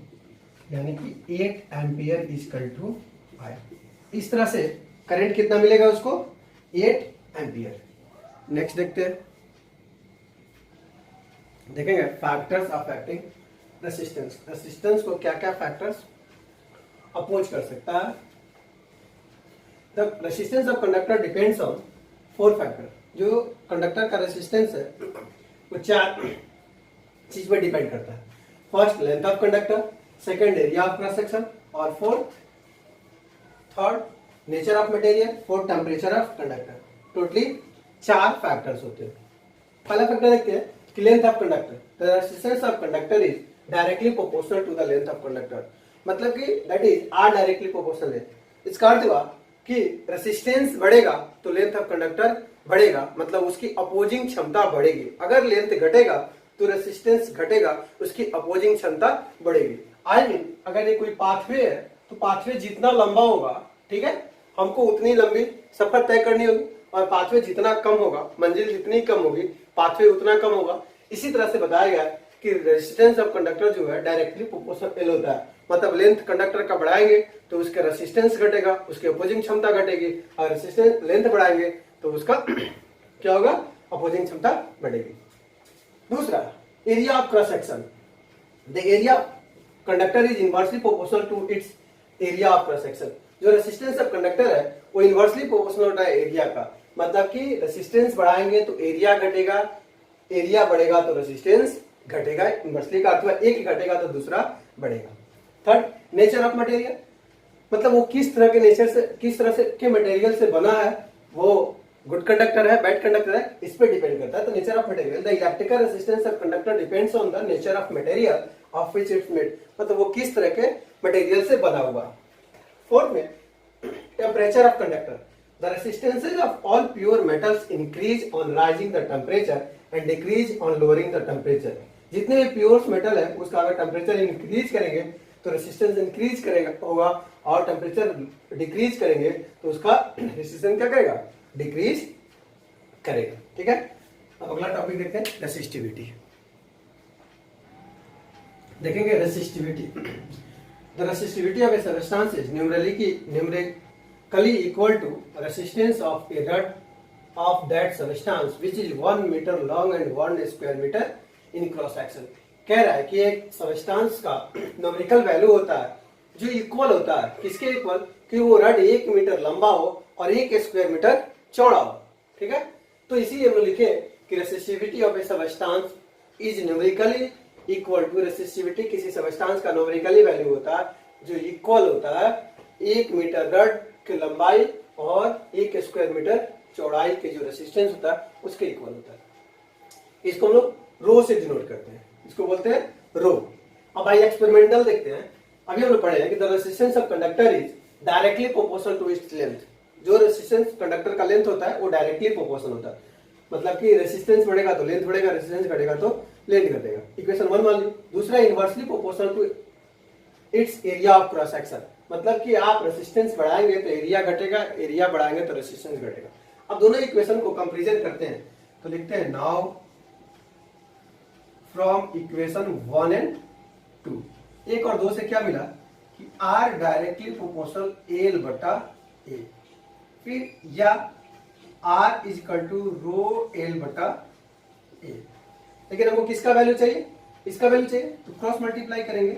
यानी कि 8 एम्पियर इक्वल टू आई। इस तरह से करंट कितना मिलेगा उसको, 8 एम्पियर। नेक्स्ट देखते हैं, देखेंगे फैक्टर्स अफेक्टिंग रेसिस्टेंस। रेसिस्टेंस को क्या क्या फैक्टर्स अपोज कर सकता है। The resistance of conductor depends on 4 factor. जो कंडक्टर का रेसिस्टेंस है वो 4 चीज पर डिपेंड करता है। First length of conductor, second area of cross section, और third nature of material, fourth temperature of conductor. Totally 4 factors होते हैं। पहला फैक्टर देखते हैं कि length of conductor. The resistance of conductor is directly proportional to the length of conductor, मतलब कि that is are directly proportional है। इसका अर्थ हुआ कि रेसिस्टेंस बढ़ेगा तो लेंथ ऑफ कंडक्टर बढ़ेगा, मतलब उसकी अपोजिंग क्षमता बढ़ेगी। अगर लेंथ घटेगा तो रेसिस्टेंस घटेगा, उसकी अपोजिंग क्षमता बढ़ेगी। आई मीन अगर ये कोई पाथवे है तो पाथवे जितना लंबा होगा, ठीक है, हमको उतनी लंबी सफर तय करनी होगी, और पाथवे जितना कम होगा, मंजिल जितनी कम होगी, पाथवे उतना कम होगा। इसी तरह से बताया गया कि रेजिस्टेंस ऑफ कंडक्टर जो है डायरेक्टली प्रोपोर्शनल होता है, मतलब लेंथ कंडक्टर का बढ़ाएंगे तो उसका रेजिस्टेंस घटेगा, उसकी अपोजिंग क्षमता घटेगी, और रेजिस्टेंस लेंथ बढ़ाएंगे तो उसका क्या होगा, अपोजिंग क्षमता बढ़ेगी। दूसरा area of cross section. The area conductor is inversely proportional to its area of cross section. जो रेजिस्टेंस ऑफ कंडक्टर है वो इनवर्सली प्रोपोर्शनल होता है एरिया का, मतलब कि रेजिस्टेंस बढ़ाएंगे तो एरिया घटेगा, एरिया बढ़ेगा तो रेजिस्टेंस घटेगा। इनवर्सली का अर्थ एक घटेगा तो दूसरा बढ़ेगा। थर्ड नेचर ऑफ मटेरियल, मतलब वो किस तरह के नेचर से, किस तरह से के मटेरियल से बना है, वो गुड कंडक्टर है, बैड कंडक्टर है, इस पे डिपेंड करता है। तो nature of material, the electrical resistance of conductor depends on the nature of material of which it's made, मतलब वो किस तरह के मटेरियल से बना हुआ। फोर्थ में temperature of conductor. The resistances of all pure metals increase on rising the temperature and decrease on lowering the temperature. जितने भी प्योर मेटल है उसका अगर टेम्परेचर इंक्रीज करेंगे तो रेसिस्टेंस इंक्रीज करेगा होगा, और टेम्परेचर डिक्रीज करेंगे तो उसका रेसिस्टेंस क्या करेगा, डिक्रीज करेगा। ठीक है, अब अगला टॉपिक देखते हैं रेसिस्टिविटी। देखेंगे resistivity. The resistivity of a substance is numerically equal to resistance of a rod of that substance which is 1 meter long and 1 square meter in cross section। कह रहा है कि एक सबस्टेंस का न्यूमेरिकल वैल्यू होता है जो इक्वल होता है किसके इक्वल, कि वो रड 1 मीटर लंबा हो और 1 स्क्वायर मीटर चौड़ा हो। ठीक है, तो इसी हम लिखे कि resistivity of a substance is numerically equal to, resistivity किसी सबस्टेंस का न्यूमेरिकली वैल्यू होता है जो इक्वल होता है 1 मीटर रड की लंबाई और 1 स्क्वायर मीटर चौड़ाई के जो रेसिस्टेंस होता है उसके इक्वल होता है। इसको हम लोग रो से डिनोट करते हैं, इसको बोलते हैं रो। अब भाई एक्सपेरिमेंटल देखते हैं। अभी हम लोग पढ़े हैं कि the resistance of conductor is directly proportional to its length. जो रेसिस्टेंस कंडक्टर का लेंथ होता है वो डायरेक्टली प्रोपोर्शनल होता है, मतलब कि रेसिस्टेंस बढ़ेगा तो लेंथ बढ़ेगा, रेसिस्टेंस घटेगा तो लेंथ घटेगा। इक्वेशन 1 मान ली। दूसरा inversely proportional to its area of cross section, मतलब कि आप रेसिस्टेंस बढ़ाएंगे तो एरिया घटेगा, एरिया बढ़ाएंगे तो रेसिस्टेंस घटेगा। अब दोनों इक्वेशन को कंपैरिजन करते हैं तो लिखते हैं नाउ फ्रॉम इक्वेशन 1 एंड 2। 1 और 2 से क्या मिला कि R डायरेक्टली प्रोपोर्शनल एल बटा ए, फिर या R is equal to rho L बटा ए। लेकिन हमको किसका वैल्यू चाहिए, इसका वैल्यू चाहिए, तो क्रॉस मल्टीप्लाई करेंगे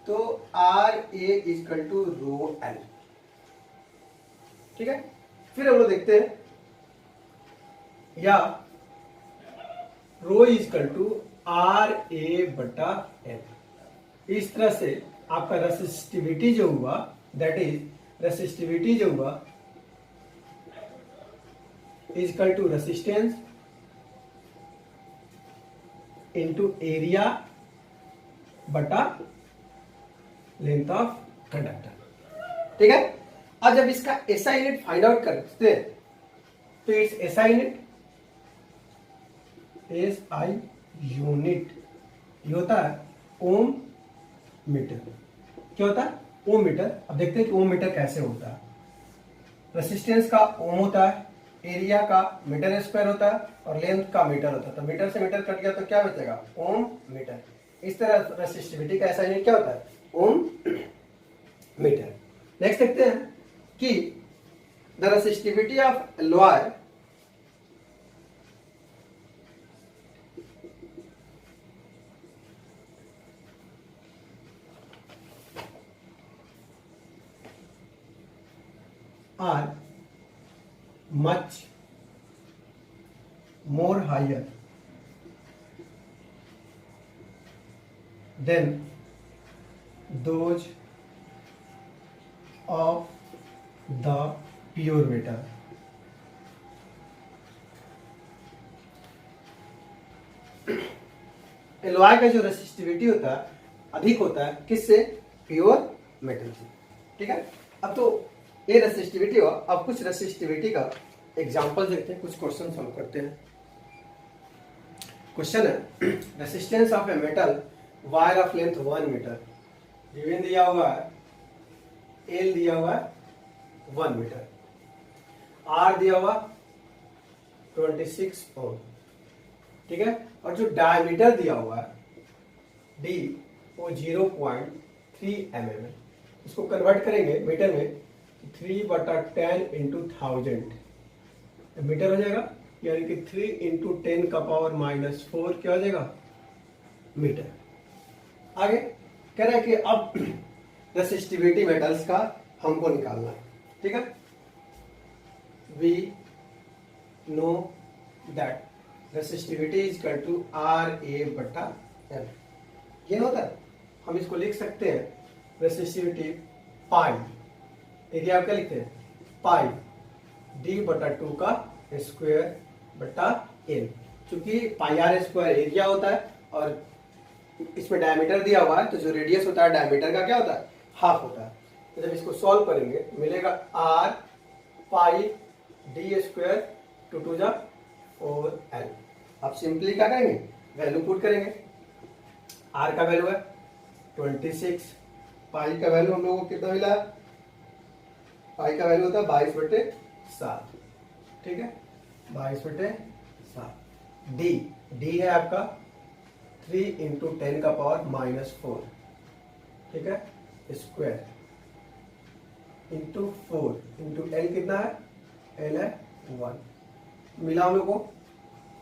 तो R A is equal to rho L. ठीक है, फिर हम लोग देखते हैं या rho is equal to R A बटा एल। इस तरह से आपका रेसिस्टिविटी जो हुआ, दैट इज रेसिस्टिविटी जो हुआ is equal to resistance into area बटा लेंथ ऑफ कंडक्टर। ठीक है। अब जब इसका एसआई यूनिट फाइंड आउट करते हैं तो it's SI unit, SI unit ये होता है ओम मीटर। क्या होता है? ओम मीटर। अब देखते हैं कि ओम मीटर कैसे होता है। रेसिस्टेंस का ओम होता है, एरिया का मीटर स्क्वायर होता है और लेंथ का मीटर होता है। तो मीटर से मीटर कट गया तो क्या बचेगा? ओम मीटर। इस तरह रेसिस्टिविटी का ऐसा यूनिट क्या होता है? ओम मीटर। नेक्स्ट देखते हैं कि the resistivity of alloy are much more higher than those of the pure metal. Alloy का जो रेसिस्टिविटी होता है अधिक होता है किससे? प्योर मेटल से। ठीक है। अब तो ये रेसिस्टिविटी हो। अब कुछ रेसिस्टिविटी का एग्जांपल देखते हैं, कुछ क्वेश्चन सॉल्व करते हैं। क्वेश्चन है resistance of a metal wire of length 1 metre, given दिया हुआ है, एल दिया हुआ है 1 मीटर, आर दिया हुआ 26 ओम। ठीक है। और जो डायमीटर दिया हुआ है डी वो 0.3 mm है। इसको कन्वर्ट करेंगे मीटर में, 3/10 इंटू 1000 मीटर हो जाएगा, यानी कि 3 इंटू 10 का पावर -4 क्या हो जाएगा? मीटर। आगे कह रहा है कि अब रेसिस्टिविटी मेटल्स का हमको निकालना है। ठीक है। We know that resistivity is equal to RA/L। ये होता है, हम इसको लिख सकते हैं रेसिस्टिविटी पाई, एरिया क्या लिखते हैं? पाई D/2 का स्क्वायर बटा L। चूंकि पाई R स्क्वायर एरिया होता है और इसमें डायमीटर दिया हुआ है, तो जो रेडियस होता है डायमीटर का क्या होता है? हाफ होता है। तो जब इसको सॉल्व करेंगे मिलेगा R पाई D स्क्वायर 2 जा 4L। अब सिंपली क्या करेंगे? वैल्यू पुट करेंगे। R का वैल्यू है 26, पाई का वैल्यू हम लोगों को कितना मिला? पाई का वैल्यू होता है 22/7। ठीक है, 22/7। डी है आपका 3 इंटू 10 का पावर -4। ठीक है, स्क्वायर इंटू 4 इंटू एल कितना है? एल है 1। मिला हम लोग को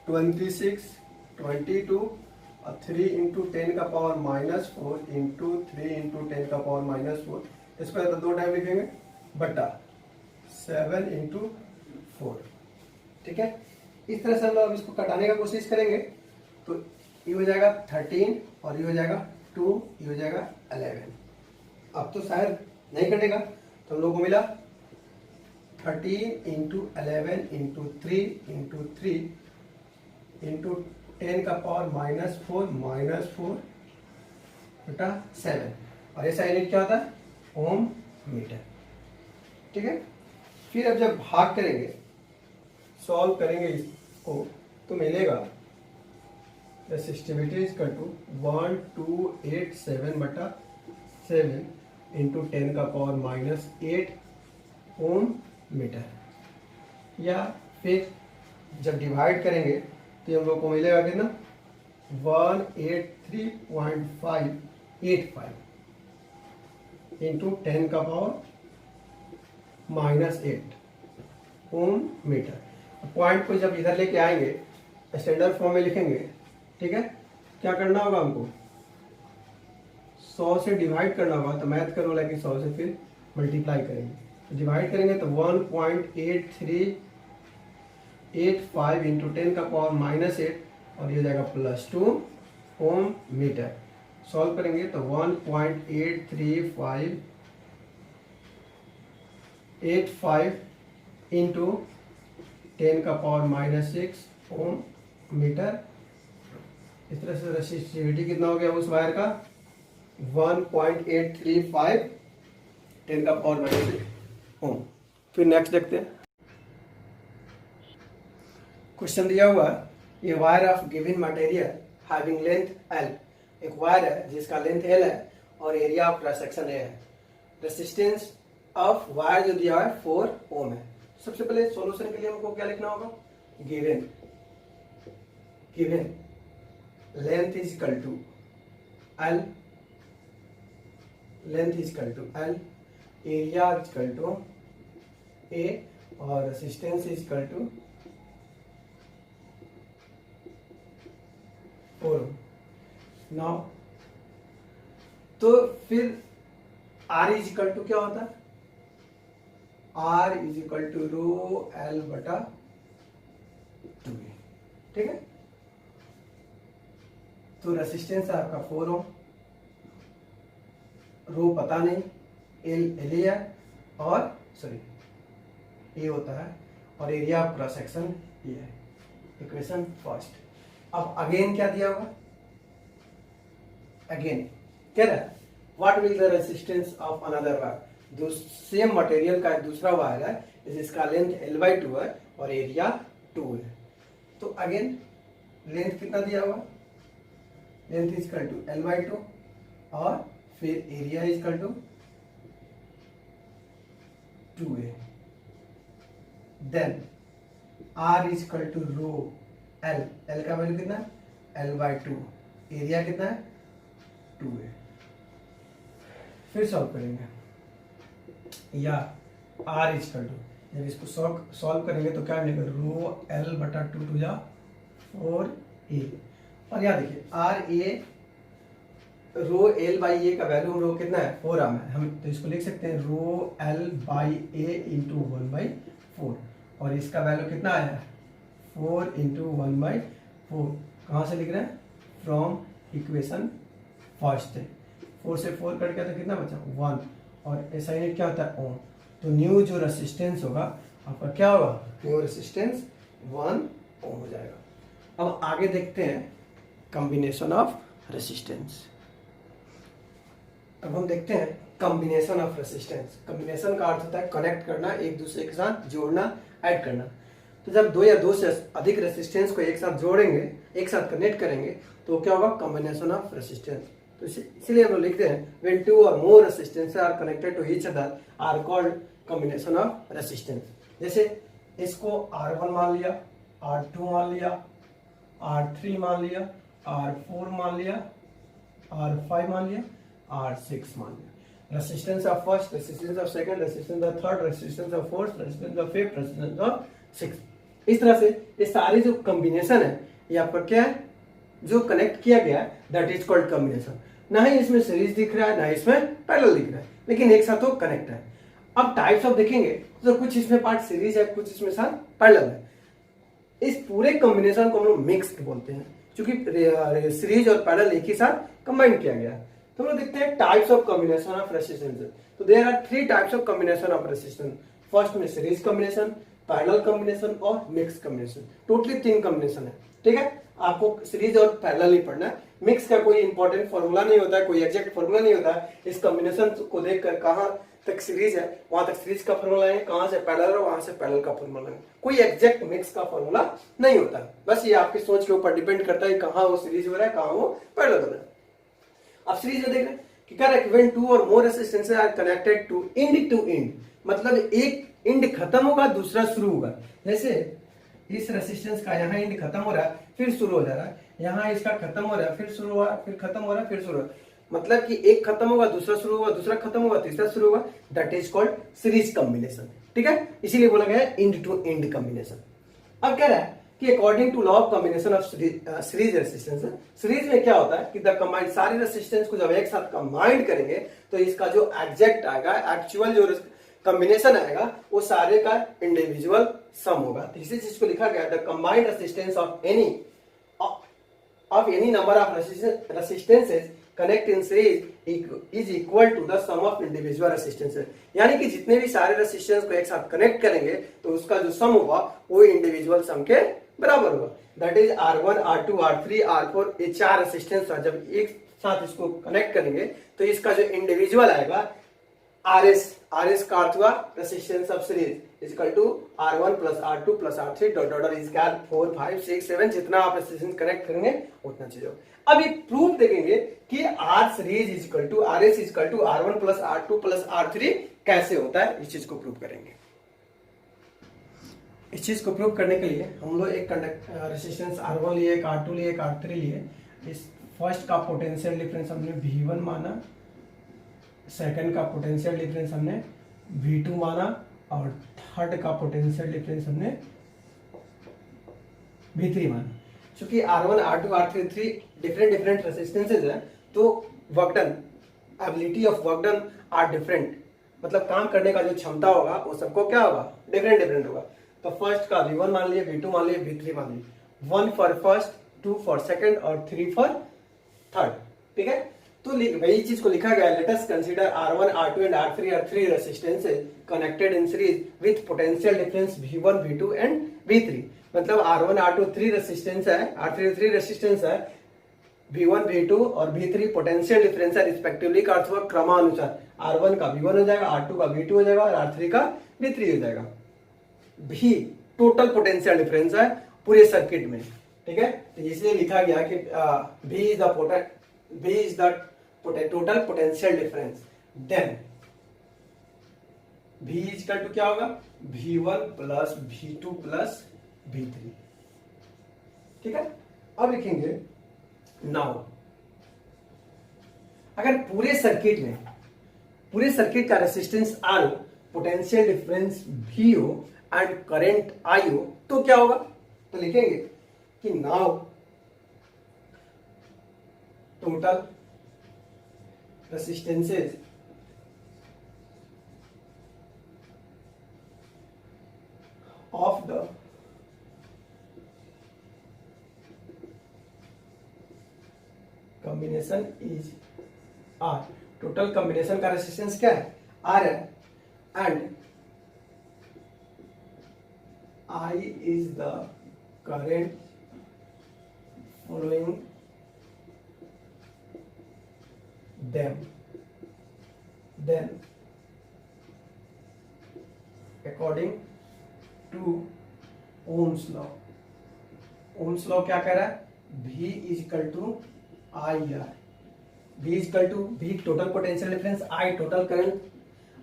26, 22 और 3 इंटू 10 का पावर -4 इंटू 3 इंटू 10 का पावर -4। इसको तो 2 टाइम लिखेंगे बटा 7 इंटू 4। ठीक है, इस तरह से हम लोग अब इसको कटाने का कोशिश करेंगे तो ये हो जाएगा 13 और ये हो जाएगा 2, ये हो जाएगा 11। अब तो शायद नहीं कटेगा, तो हम लोग को मिला 13 इंटू 11 इंटू 3 इंटू 3 इंटू 10 का पावर -4 बटा 7। और ऐसा यूनिट क्या होता है? ओम मीटर। ठीक है, फिर अब जब भाग करेंगे, सॉल्व करेंगे इसको, तो मिलेगा रेसिस्टिविटी इक्वल टू 1287 बटा 7 इंटू 10 का पावर -8 ओम मीटर। या फिर जब डिवाइड करेंगे तो हम लोग को मिलेगा कितना? 183.585 इंटू 10 का पावर -8 ओम मीटर। पॉइंट को जब इधर लेके आएंगे स्टैंडर्ड फॉर्म में लिखेंगे। ठीक है, क्या करना होगा हमको? 100 से डिवाइड करना होगा, तो मैथ करो लेकिन 100 से फिर मल्टीप्लाई करेंगे। तो डिवाइड करेंगे तो 1.8385 इंटू 10 का पावर -8 और ये हो जाएगा +2 ओम मीटर। सॉल्व करेंगे तो 1.8385 इंटू 10⁻⁻6 ओम मीटर। इस तरह से रेसिस्टिविटी कितना हो गया उस वायर का 1.835 10⁻⁻6 ओम। फिर नेक्स्ट देखते हैं, क्वेश्चन दिया हुआ ये wire of given material having length L, एक वायर है जिसका लेंथ L है और area of cross section A है। रेसिस्टेंस ऑफ वायर जो दिया है 4 ओम है। सबसे पहले सॉल्यूशन के लिए हमको क्या लिखना होगा, given length is equal to L, length is equal to L, area is equal to A और resistance is equal to 4 ohm. Now तो फिर R इज इक्वल टू क्या होता है, R is equal to rho L बटा 2A, ठीक है। तो रेसिस्टेंस है आपका 4 ओम, रो पता नहीं, L है और सॉरी A होता है और एरिया ऑफ क्रॉस सेक्शन ये है। Equation first. अब अगेन क्या दिया हुआ, अगेन कह रहा है what will the resistance of another wire, same material का एक दूसरा वायर है जिसका लेंथ L/2 है और एरिया 2 है। तो अगेन लेंथ कितना दिया हुआ, length is equal to L/2 और फिर area is equal to 2A। Then R is equal to rho L का वैल्यू कितना है L/2, एरिया कितना है 2A। फिर सॉल्व करेंगे, या R इज इक्वल टू, जब इसको सॉल्व करेंगे तो क्या मिलेगा, रो L बटा 2 टू जा 4A। और यहाँ देखिए RA रो L/A का वैल्यू रो कितना है 4 ओम है, हम तो इसको लिख सकते हैं रो L/A इंटू 1/4 और इसका वैल्यू कितना आया 4 इंटू 1/4। कहाँ से लिख रहे हैं, फ्रॉम इक्वेशन फर्स्ट है। 4 से 4 कट गया तो कितना बचा 1 और ऐसा यूनिट क्या होता है ओम। तो न्यू जो रेसिस्टेंस होगा आपका क्या होगा, न्यू रेसिस्टेंस 1 ओम हो जाएगा। अब आगे देखते हैं कॉम्बिनेशन ऑफ रेसिस्टेंस। अब हम देखते हैं कॉम्बिनेशन ऑफ रेसिस्टेंस। कॉम्बिनेशन का अर्थ होता है कनेक्ट करना, एक दूसरे के साथ जोड़ना, ऐड करना। तो जब दो या दो से अधिक रेसिस्टेंस को एक साथ जोड़ेंगे, एक साथ कनेक्ट करेंगे तो क्या होगा, कॉम्बिनेशन ऑफ रेसिस्टेंस। तो इसीलिए हम लोग लिखते हैं व्हेन टू और more resistance are connected to each other are called combination of resistance. जैसे इसको R1 मान लिया, R2 मान लिया, R3 मान लिया, R4 मान लिया, R5 मान लिया, R6 मान लिया। Resistance of first, resistance of second, resistance of third, resistance of fourth, resistance of fifth, resistance of sixth. इस तरह से ये सारी जो कॉम्बिनेशन है ये आपका क्या है, जो कनेक्ट किया गया है दैट इज कॉल्ड कॉम्बिनेशन। ना ही इसमें सीरीज दिख रहा है ना इसमें पैरेलल दिख रहा है, लेकिन एक साथ वो कनेक्ट है। अब टाइप्स ऑफ देखेंगे तो कुछ इसमें पार्ट सीरीज है, कुछ इसमें साथ पैरेलल है। इस पूरे कॉम्बिनेशन को हम लोग मिक्स्ड बोलते हैं, क्योंकि सीरीज और पैरेलल एक ही साथ कंबाइन किया गया है। तो हम लोग देखते हैं types of combination of resistance. तो there are 3 types of combination of resistance. First में सीरीज कॉम्बिनेशन, पैरेलल कॉम्बिनेशन और मिक्स कॉम्बिनेशन। टोटली 3 कॉम्बिनेशन है, ठीक है। आपको सीरीज और पैरेलल नहीं पढ़ना है। मिक्स का कोई इंपॉर्टेंट फॉर्मूला नहीं होता है, कोई एग्जैक्ट फॉर्मूला नहीं होता है। इस कॉम्बिनेशन को देखकर कहां तक सीरीज है वहां तक सीरीज का फॉर्मूला है, कहां से पैरेलल है वहां से पैरेलल का फॉर्मूला है। कोई एग्जैक्ट मिक्स का फॉर्मूला नहीं होता, बस ये आपकी सोच के ऊपर डिपेंड करता है कहां वो सीरीज हो रहा है, कहां वो पैरेलल हो रहा है। अब सीरीज में देख रहे हैं कि क्या है, व्हेन 2 और more resistances are connected to end, मतलब एक एंड खत्म होगा दूसरा शुरू होगा। जैसे इस रेसिस्टेंस का यहाँ एंड खत्म हो रहा है फिर शुरू हो जा रहा है, यहाँ इसका खत्म हो रहा है फिर शुरू हो रहा है, फिर खत्म हो रहा है फिर शुरू हो रहा है। मतलब कि एक खत्म होगा दूसरा शुरू होगा, दूसरा खत्म होगा तीसरा शुरू होगा, that is called series combination, ठीक है। इसीलिए बोला गया है एंड टू एंड कॉम्बिनेशन। अब कह रहा है कि according to law of combination of series resistance, series में क्या होता है कि द कंबाइंड सारी रेसिस्टेंस को जब एक साथ कंबाइंड करेंगे तो इसका जो एग्जैक्ट आएगा, एक्चुअल जो कॉम्बिनेशन आएगा वो सारे का इंडिविजुअल सम होगा। तो इसी चीज को लिखा गया the combined resistance of any number of resistances connect in series is equal to the sum of individual resistance. यानी कि जितने भी सारे रेसिस्टेंस को एक साथ कनेक्ट करेंगे तो उसका जो सम होगा वो इंडिविजुअल सम के बराबर होगा। That is R1, R2, R3, R4, ये 4 रेसिस्टेंस था, जब एक साथ इसको कनेक्ट करेंगे तो इसका जो इंडिविजुअल आएगा RS का अर्थ हुआ resistance of series equal to R1 plus R2 plus R3 dot dot इसका 4 5 6 7 जितना आप रेसिस्टेंस कनेक्ट करेंगे उतना चीज होगा। अब एक प्रूफ देखेंगे कि R series equal to RS equal to R1 plus R2 plus R3 कैसे होता है, इस चीज को प्रूव करेंगे। इस चीज को प्रूव करने के लिए हम लोग एक रेसिस्टेंस R1 लिए, एक R2 लिए, एक R3 लिए। इस फर्स्ट का पोटेंशियल डिफरेंस हमने V1 माना, सेकंड का पोटेंशियल डिफरेंस हमने V2 माना और थर्ड का पोटेंशियल डिफरेंस हमने V3 माना। क्योंकि R1, R2, R3 different resistances है तो work done, ability of work done are different, मतलब काम करने का जो क्षमता होगा वो सबको क्या होगा, डिफरेंट होगा। तो फर्स्ट का V1 मान लिए, V2 मान लिए, V3 मान लिए, 1 फॉर फर्स्ट, 2 फॉर सेकंड और 3 फॉर थर्ड। ठीक है, तो वही चीज को लिखा गया, let us consider R1, R2 and R3 are 3 resistances connected in series with potential difference V1, V2 and V3। मतलब R1, R2 3 रेसिस्टेंस है, R3 3 रेसिस्टेंस है, V1, V2 और V3 पोटेंशियल डिफरेंस है रिस्पेक्टिवली का अर्थ हुआ क्रमानुसार, R1 का V1 हो जाएगा, R2 का V2 हो जाएगा और R3 का V3 हो जाएगा। V टोटल पोटेंशियल डिफरेंस है पूरे सर्किट में। ठीक है, तो इसलिए लिखा गया कि V is the total potential difference, then V equal to क्या होगा, V1 plus V2 plus V3। ठीक है, अब लिखेंगे नाउ अगर पूरे सर्किट का रेसिस्टेंस R हो, पोटेंशियल डिफरेंस V हो एंड करंट I हो तो क्या होगा, तो लिखेंगे कि now total resistances of the combination is R। Total combination का रेसिस्टेंस क्या है, R है, and I is the current following them, then according to Ohm's law क्या कह रहा है, V is equal to IR, V is equal to V total potential difference, I total current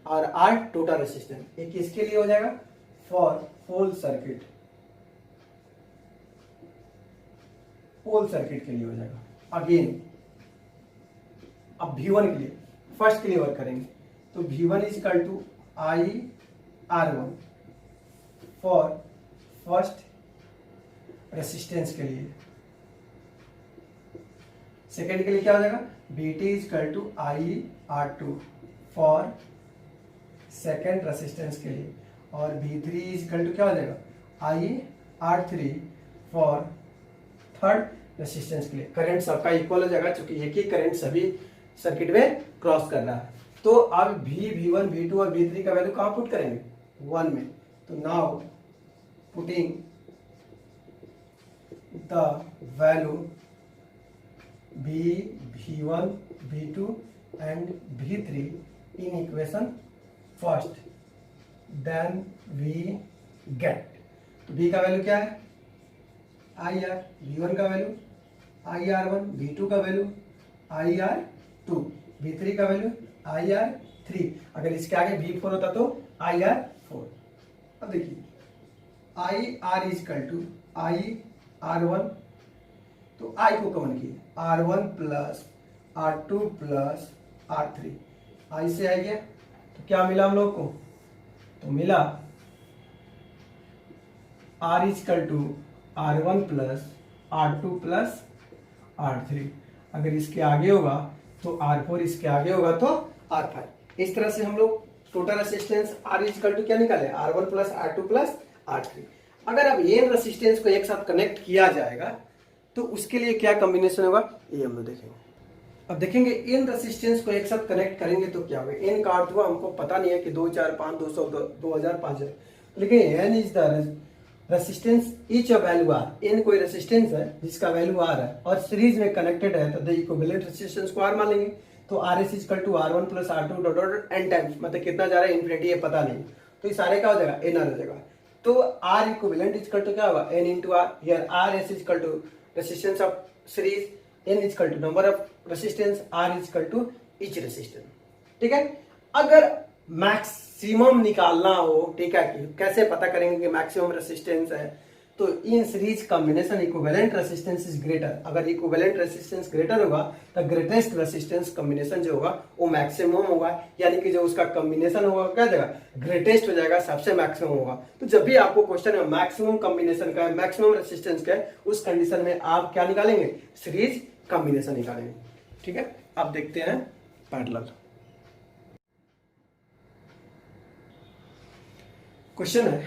और R total resistance. ये किसके लिए हो जाएगा, फॉर होल सर्किट के लिए हो जाएगा। अगेन अब V1 के लिए, फर्स्ट के लिए वर्क करेंगे तो V1 is equal to IR1 for first resistance के लिए, सेकेंड के लिए क्या हो जाएगा, VT is equal to IR2 for second resistance के लिए, और V3 इज इक्वल टू क्या हो जाएगा, IR3 फॉर थर्ड रेसिस्टेंस के लिए। करंट सबका इक्वल हो जाएगा क्योंकि एक ही करंट सभी सर्किट में क्रॉस कर रहा है। तो अब V1, V2 और V3 का वैल्यू कहां पुट करेंगे, 1 में। तो now putting the value V1, V2 and V3 in equation first, then we get, तो V का वैल्यू क्या है IR, V1 का वैल्यू IR1, V2 का वैल्यू IR2, V3 का वैल्यू IR3, अगर इसके आगे V4 होता तो IR4। अब देखिए IR is equal to IR1, तो I को कॉमन किए, R1 plus R2 plus R3, I से आई गया तो क्या मिला हम लोग को, तो मिला R is equal to R1 plus R2 plus R3, अगर इसके आगे होगा तो R4, इसके आगे होगा तो R5। इस तरह से हम लोग total resistance R is equal to क्या निकाले, R1 plus R2 plus R3। अगर अब ये रेसिस्टेंस को एक साथ कनेक्ट किया जाएगा तो उसके लिए क्या कॉम्बिनेशन होगा, ये हम लोग देखेंगे। अब देखेंगे इन रेसिस्टेंस को एक साथ कनेक्ट करेंगे तो क्या होगा। इन का अर्थ हुआ हमको पता नहीं है कि 2 4 5 200 2000 5000, लेकिन N is the resistance each of value R. N कोई रेसिस्टेंस है जिसका वैल्यू आर है और सीरीज में कनेक्टेड है, तो द इक्विवेलेंट रेसिस्टेंस को आर मान लेंगे। तो R S equal to R one plus R two dot N times, मतलब कितना जा रहा है इन्फिनिटी है पता नहीं, तो ये सारे का हो जाएगा एन आर हो जाएगा। तो आर इक्विवेलेंट इक्वल टू क्या होगा N into R. Here R S equal to resistance of series, N equal to number of resistance, R equal to each resistance. ठीक है, अगर मैक्सिमम निकालना हो, ठीक है, कि कैसे पता करेंगे कि मैक्सिमम रेसिस्टेंस है, तो in series combination equivalent resistance is greater. अगर इक्विवेलेंट रेसिस्टेंस ग्रेटर होगा तो ग्रेटेस्ट रेसिस्टेंस कॉम्बिनेशन जो होगा वो मैक्सिमम होगा, यानी कि जो उसका कॉम्बिनेशन होगा क्या जाएगा ग्रेटेस्ट हो जाएगा, सबसे मैक्सिमम होगा। तो जब भी आपको क्वेश्चन में मैक्सिमम कॉम्बिनेशन का है, मैक्सिमम रेसिस्टेंस का है, उस कंडीशन में आप क्या निकालेंगे सीरीज कॉम्बिनेशन निकालेंगे। ठीक है, अब देखते हैं पैरेलल। क्वेश्चन है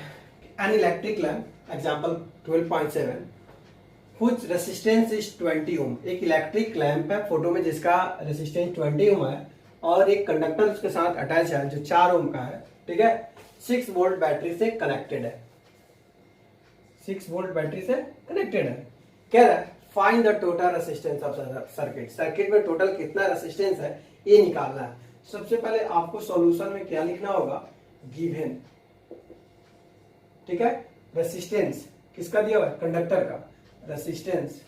an electric lamp example 12.7 which resistance is 20 ओम। एक इलेक्ट्रिक लैंप है फोटो में जिसका रेजिस्टेंस 20 ओम है और एक कंडक्टर उसके साथ अटैच है जो 4 ओम का है। ठीक है, 6 वोल्ट बैटरी से कनेक्टेड है, 6 वोल्ट बैटरी से कनेक्टेड है। कह रहा है find the total resistance of circuit. Circuit में टोटल कितना रेजिस्टेंस है ये निकालना है। सबसे पहले आपको सॉल्यूशन में क्या लिखना होगा, गिवन। ठीक है, रेसिस्टेंस किसका दिया हुआ है कंडक्टर का, रेसिस्टेंस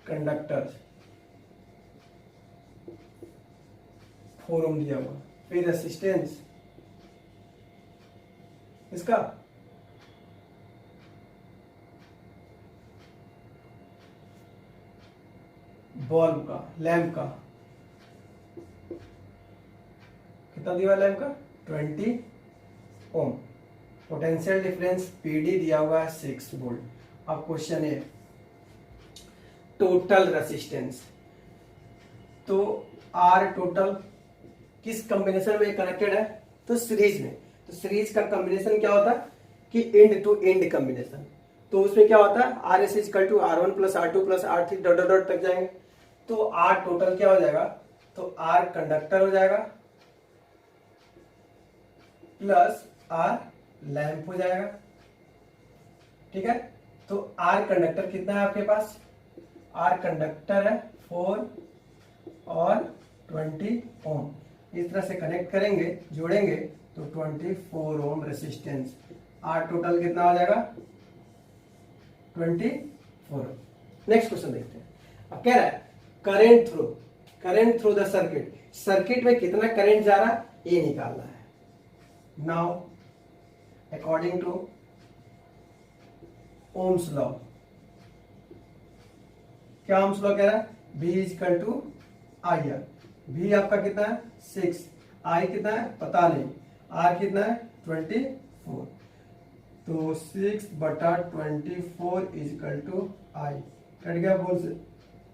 कंडक्टर 4 ओम दिया हुआ, फिर रेसिस्टेंस इसका बल्ब का, लैंप का कितना दिया हुआ लैंप का 20 ओम। पोटेंशियल डिफरेंस पीडी दिया हुआ है 6 वोल्ट। अब क्वेश्चन है टोटल रेसिस्टेंस, तो आर टोटल किस कॉम्बिनेशन में कनेक्टेड है, तो सीरीज में। तो सीरीज का कॉम्बिनेशन क्या होता है कि एंड टू एंड कॉम्बिनेशन। तो उसमें क्या होता है R S equal to R one plus R two plus R three dot dot तक जाएंगे। तो आर टोटल क्या हो जाएगा, तो आर कंडक्टर हो जाएगा प्लस आर लैंप हो जाएगा। ठीक है, तो आर कंडक्टर कितना है आपके पास, आर कंडक्टर है 4 और 20 ओम। इस तरह से कनेक्ट करेंगे, जोड़ेंगे तो 24 ओम रेसिस्टेंस। आर टोटल कितना हो जाएगा 24। नेक्स्ट क्वेश्चन देखते हैं। अब कह रहा है current through the circuit. Circuit में कितना करंट जा रहा है ये निकालना है। Now according to Ohm's law, क्या ओम्स लॉ कह रहा है, V equal to I R. V आपका कितना है 6, I कितना है पता नहीं, R कितना है 24, तो 6/24 इक्वल टू I कट गया बोल से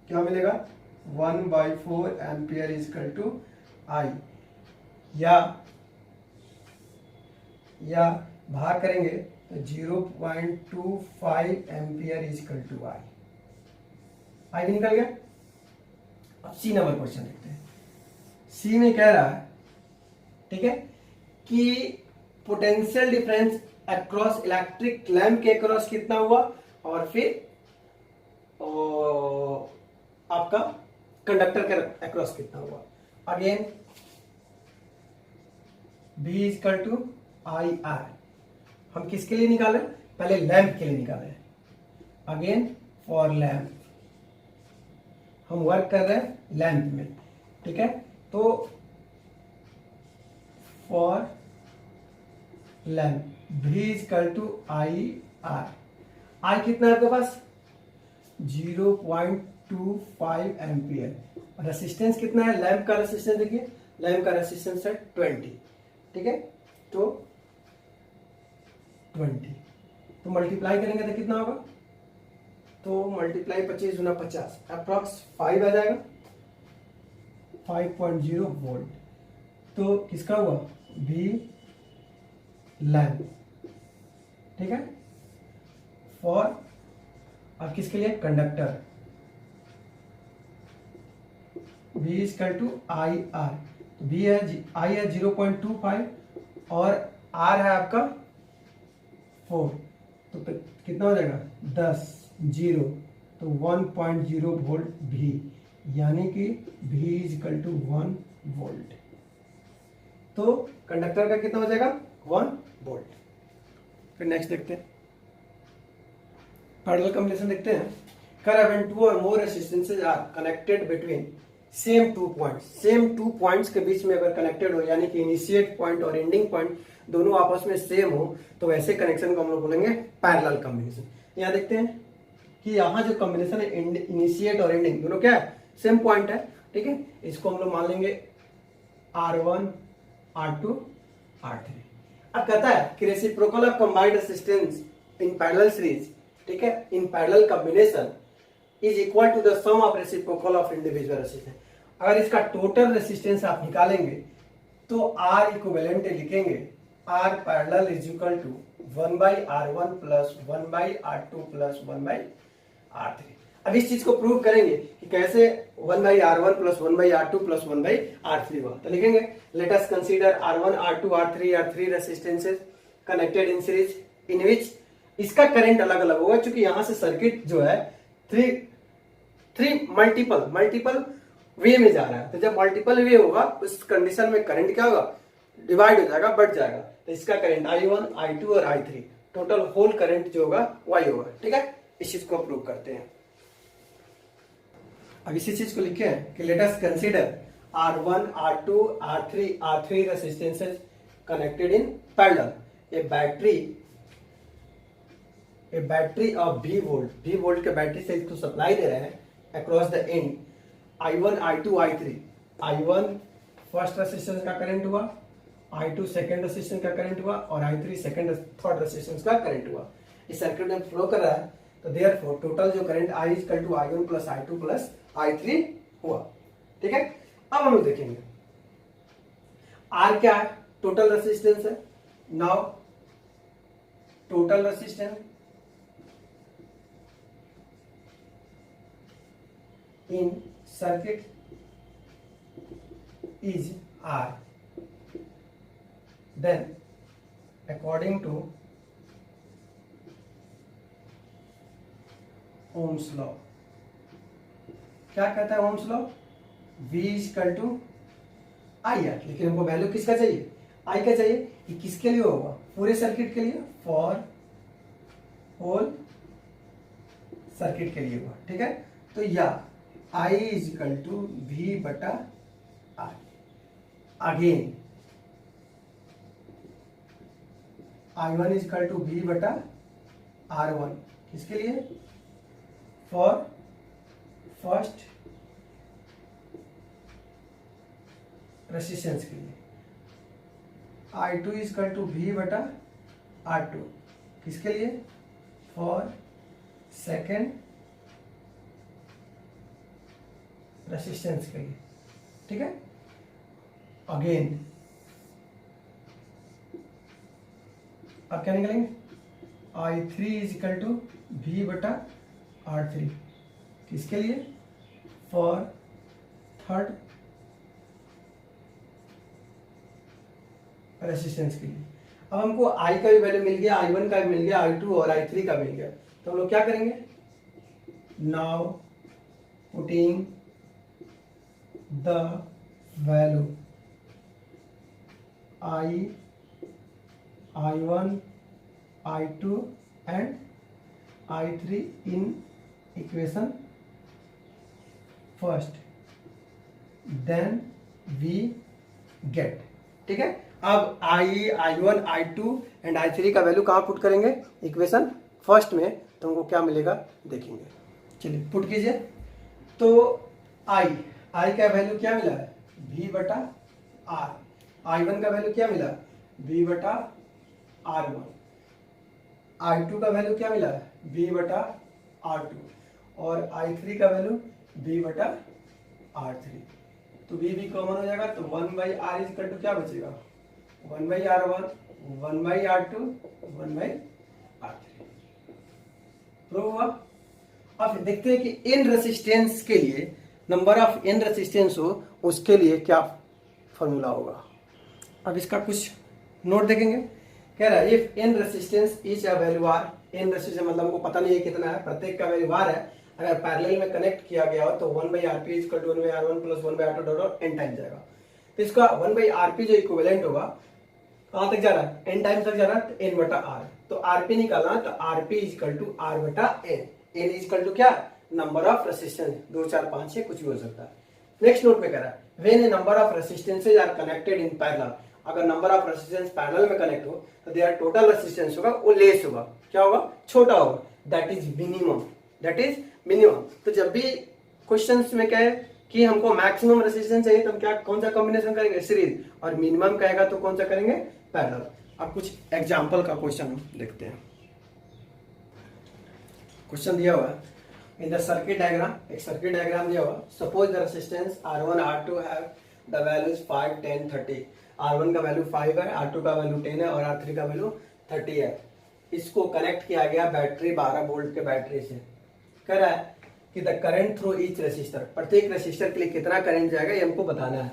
क्या मिलेगा 1/4 एम्पियर इक्वल टू I, या भाग करेंगे तो 0.25 एम्पियर इक्वल टू I भी निकल गया। अब सी नंबर क्वेश्चन देखते हैं। सी में कह रहा है ठीक है कि potential difference across electric lamp के अक्रॉस कितना हुआ और फिर आपका कंडक्टर के अक्रॉस कितना हुआ। Again B equal to I R, हम किसके लिए निकाले, पहले लैंप के लिए निकाले। अगेन फॉर लैंप, हम वर्क कर रहे हैं लैंप में। ठीक है, तो for lamp V equal to I R. I कितना है आपके पास 0.25 एम्पियर। रेसिस्टेंस कितना है लैंप का, रेसिस्टेंस देखिए लैंप का रेसिस्टेंस है 20। ठीक है, तो 20 तो मल्टीप्लाई करेंगे तो कितना होगा, तो मल्टीप्लाई 25 गुना 50 अप्रॉक्स 5 आ जाएगा, 5.0 वोल्ट। तो किसका हुआ V लैंप। ठीक है, फॉर अब किसके लिए conductor, V equal to I R, तो V है I है 0.25 और R है आपका 4, तो कितना हो जाएगा 10 0, तो 1.0 वोल्ट V, यानी कि V इक्वल टू 1 वोल्ट। तो कंडक्टर का कितना हो जाएगा 1 वोल्ट। फिर नेक्स्ट देखते हैं पैरेलल कॉम्बिनेशन देखते हैं। Current when two or more resistances are connected between same 2 points, same 2 points के बीच में अगर कनेक्टेड हो, यानी कि इनिशिएट पॉइंट और एंडिंग पॉइंट दोनों आपस में सेम हो, तो वैसे कनेक्शन को हम लोग बोलेंगे पैरेलल कॉम्बिनेशन। यहाँ देखते हैं कि यहाँ जो कॉम्बिनेशन है इनिशिएट और एंडिंग दोनों क्या है सेम पॉइंट है, ठीक है। इसको हम लोग मान लेंगे R1 R2 R3। अब कहता है कि reciprocal of combined resistance in parallel series, ठीक है, in parallel combination is equal to the sum of reciprocal of individual resistance. अगर इसका टोटल रेसिस्टेंस आप निकालेंगे तो R इक्विवेलेंट लिखेंगे, R parallel is equal to 1/R1 plus 1/R2 plus 1/R3। अब इस चीज को प्रूव करेंगे कि कैसे 1/R1 plus 1/R2 plus 1/R3 हुआ। तो लिखेंगे let us consider R1 R2 R3 are 3 resistances connected in series in which इसका करंट अलग अलग होगा, क्योंकि यहां से सर्किट जो है थ्री मल्टीपल वे में जा रहा है। तो जब मल्टीपल वे होगा उस कंडीशन में करंट क्या होगा डिवाइड हो जाएगा, बढ़ जाएगा। तो इसका करंट I1 I2 और I3 टोटल होल करंट जो होगा Y होगा, ठीक है। इस चीज को प्रूव करते हैं। अब इसी चीज को लिखे हैं कि late us consider R1 R2 R3 resistances connected in parallel. A battery of V volt के बैटरी से इसको सप्लाई दे रहे हैं across the end I1 I2 I3। I1 first resistance का करंट हुआ, I2 सेकंड रेसिस्टेंस का करंट हुआ और I3 थर्ड रेसिस्टेंस का करंट हुआ। इस सर्किट में फ्लो कर रहा है, तो देयरफॉर टोटल जो current I equal to I1 plus I2 plus I3 हुआ, ठीक है। अब हम लोग देखेंगे R क्या है, टोटल रेसिस्टेंस है। Now total resistance in circuit is R, then according to Ohm's law, क्या कहता है Ohm's law, V equal to I R. लेकिन हमको वैल्यू किसका चाहिए, I का चाहिए। कि किसके लिए होगा, पूरे सर्किट के लिए, फॉर होल सर्किट के लिए होगा, ठीक है। तो या I is equal to V बटा R। Again I1 is equal to V बटा R1, किसके लिए, फॉर फर्स्ट रेसिस्टेंस के लिए। I2 is equal to V बटा R2, किसके लिए, फॉर सेकेंड रेसिस्टेंस के लिए, ठीक है। अगेन अब क्या निकलेंगे, I3 is equal to V बटा R3, किसके लिए, फॉर थर्ड रेसिस्टेंस के लिए। अब हमको I का भी वैल्यू मिल गया, I1 का भी मिल गया, I2 और I3 का मिल गया। तो हम लोग क्या करेंगे, now putting the value I1 I2 and I3 in equation first, then we get, ठीक है। अब I1 I2 एंड I3 का वैल्यू कहाँ पुट करेंगे, इक्वेशन फर्स्ट में। तो हमको क्या मिलेगा देखेंगे, चलिए पुट कीजिए। तो I का वैल्यू क्या मिला है, V बटा R। I1 का वैल्यू क्या मिला, V बटा R1। I2 का वैल्यू क्या मिला है, V बटा R2। और I3 का वैल्यू V बटा R3। तो V भी कॉमन हो जाएगा, तो 1/R इज इक्वल टू क्या बचेगा, 1/R1 1/R2 1/R3। प्रूव हुआ। अब देखते हैं कि इन रेसिस्टेंस के लिए नंबर ऑफ एन रेसिस्टेंस हो उसके लिए क्या फॉर्मूला होगा। अब इसका कुछ नोट देखेंगे। कह रहा है if N resistance is a value R, N resistance मतलब हमको पता नहीं है कितना है, प्रत्येक का वैल्यू आर है, अगर पैरेलल में कनेक्ट किया गया हो तो 1/rp equal to 1/r1 plus 1/r2 dot n time जाएगा। तो इसका 1/rp जो इक्विवेलेंट होगा कहां तक जा रहा है, n टाइम तक जा रहा है, तो n बटा r। तो rp निकालना है तो rp इक्वल टू r बटा n। n इक्वल टू क्या, नंबर ऑफ रेसिस्टेंस, 2 4 5 6 कुछ भी हो सकता है। नेक्स्ट नोट में कह रहा है when a number of resistances are connected in parallel, अगर नंबर ऑफ रेसिस्टेंस पैरेलल में कनेक्ट हो तो देयर टोटल रेसिस्टेंस होगा वो लेस होगा, क्या होगा, छोटा होगा, that is minimum, that is minimum. तो जब भी क्वेश्चंस में कहे कि हमको मैक्सिमम रेसिस्टेंस चाहिए तो हम क्या कौन सा कॉम्बिनेशन करेंगे, सीरीज, और मिनिमम कहेगा तो कौन सा करेंगे, पैरेलल। अब कुछ एग्जांपल का क्वेश्चन हम देखते हैं। क्वेश्चन दिया हुआ है इन द सर्किट डायग्राम, एक सर्किट डायग्राम दिया हुआ, suppose the resistance R1 R2 have the values 5 10 30, R1 का वैल्यू 5 है, R2 का वैल्यू 10 है और R3 का वैल्यू 30 है। इसको कनेक्ट किया गया बैटरी 12 वोल्ट के बैटरी से। कह रहा है कि the current through each resistor, प्रत्येक रेसिस्टर के लिए कितना करंट जाएगा ये हमको बताना है।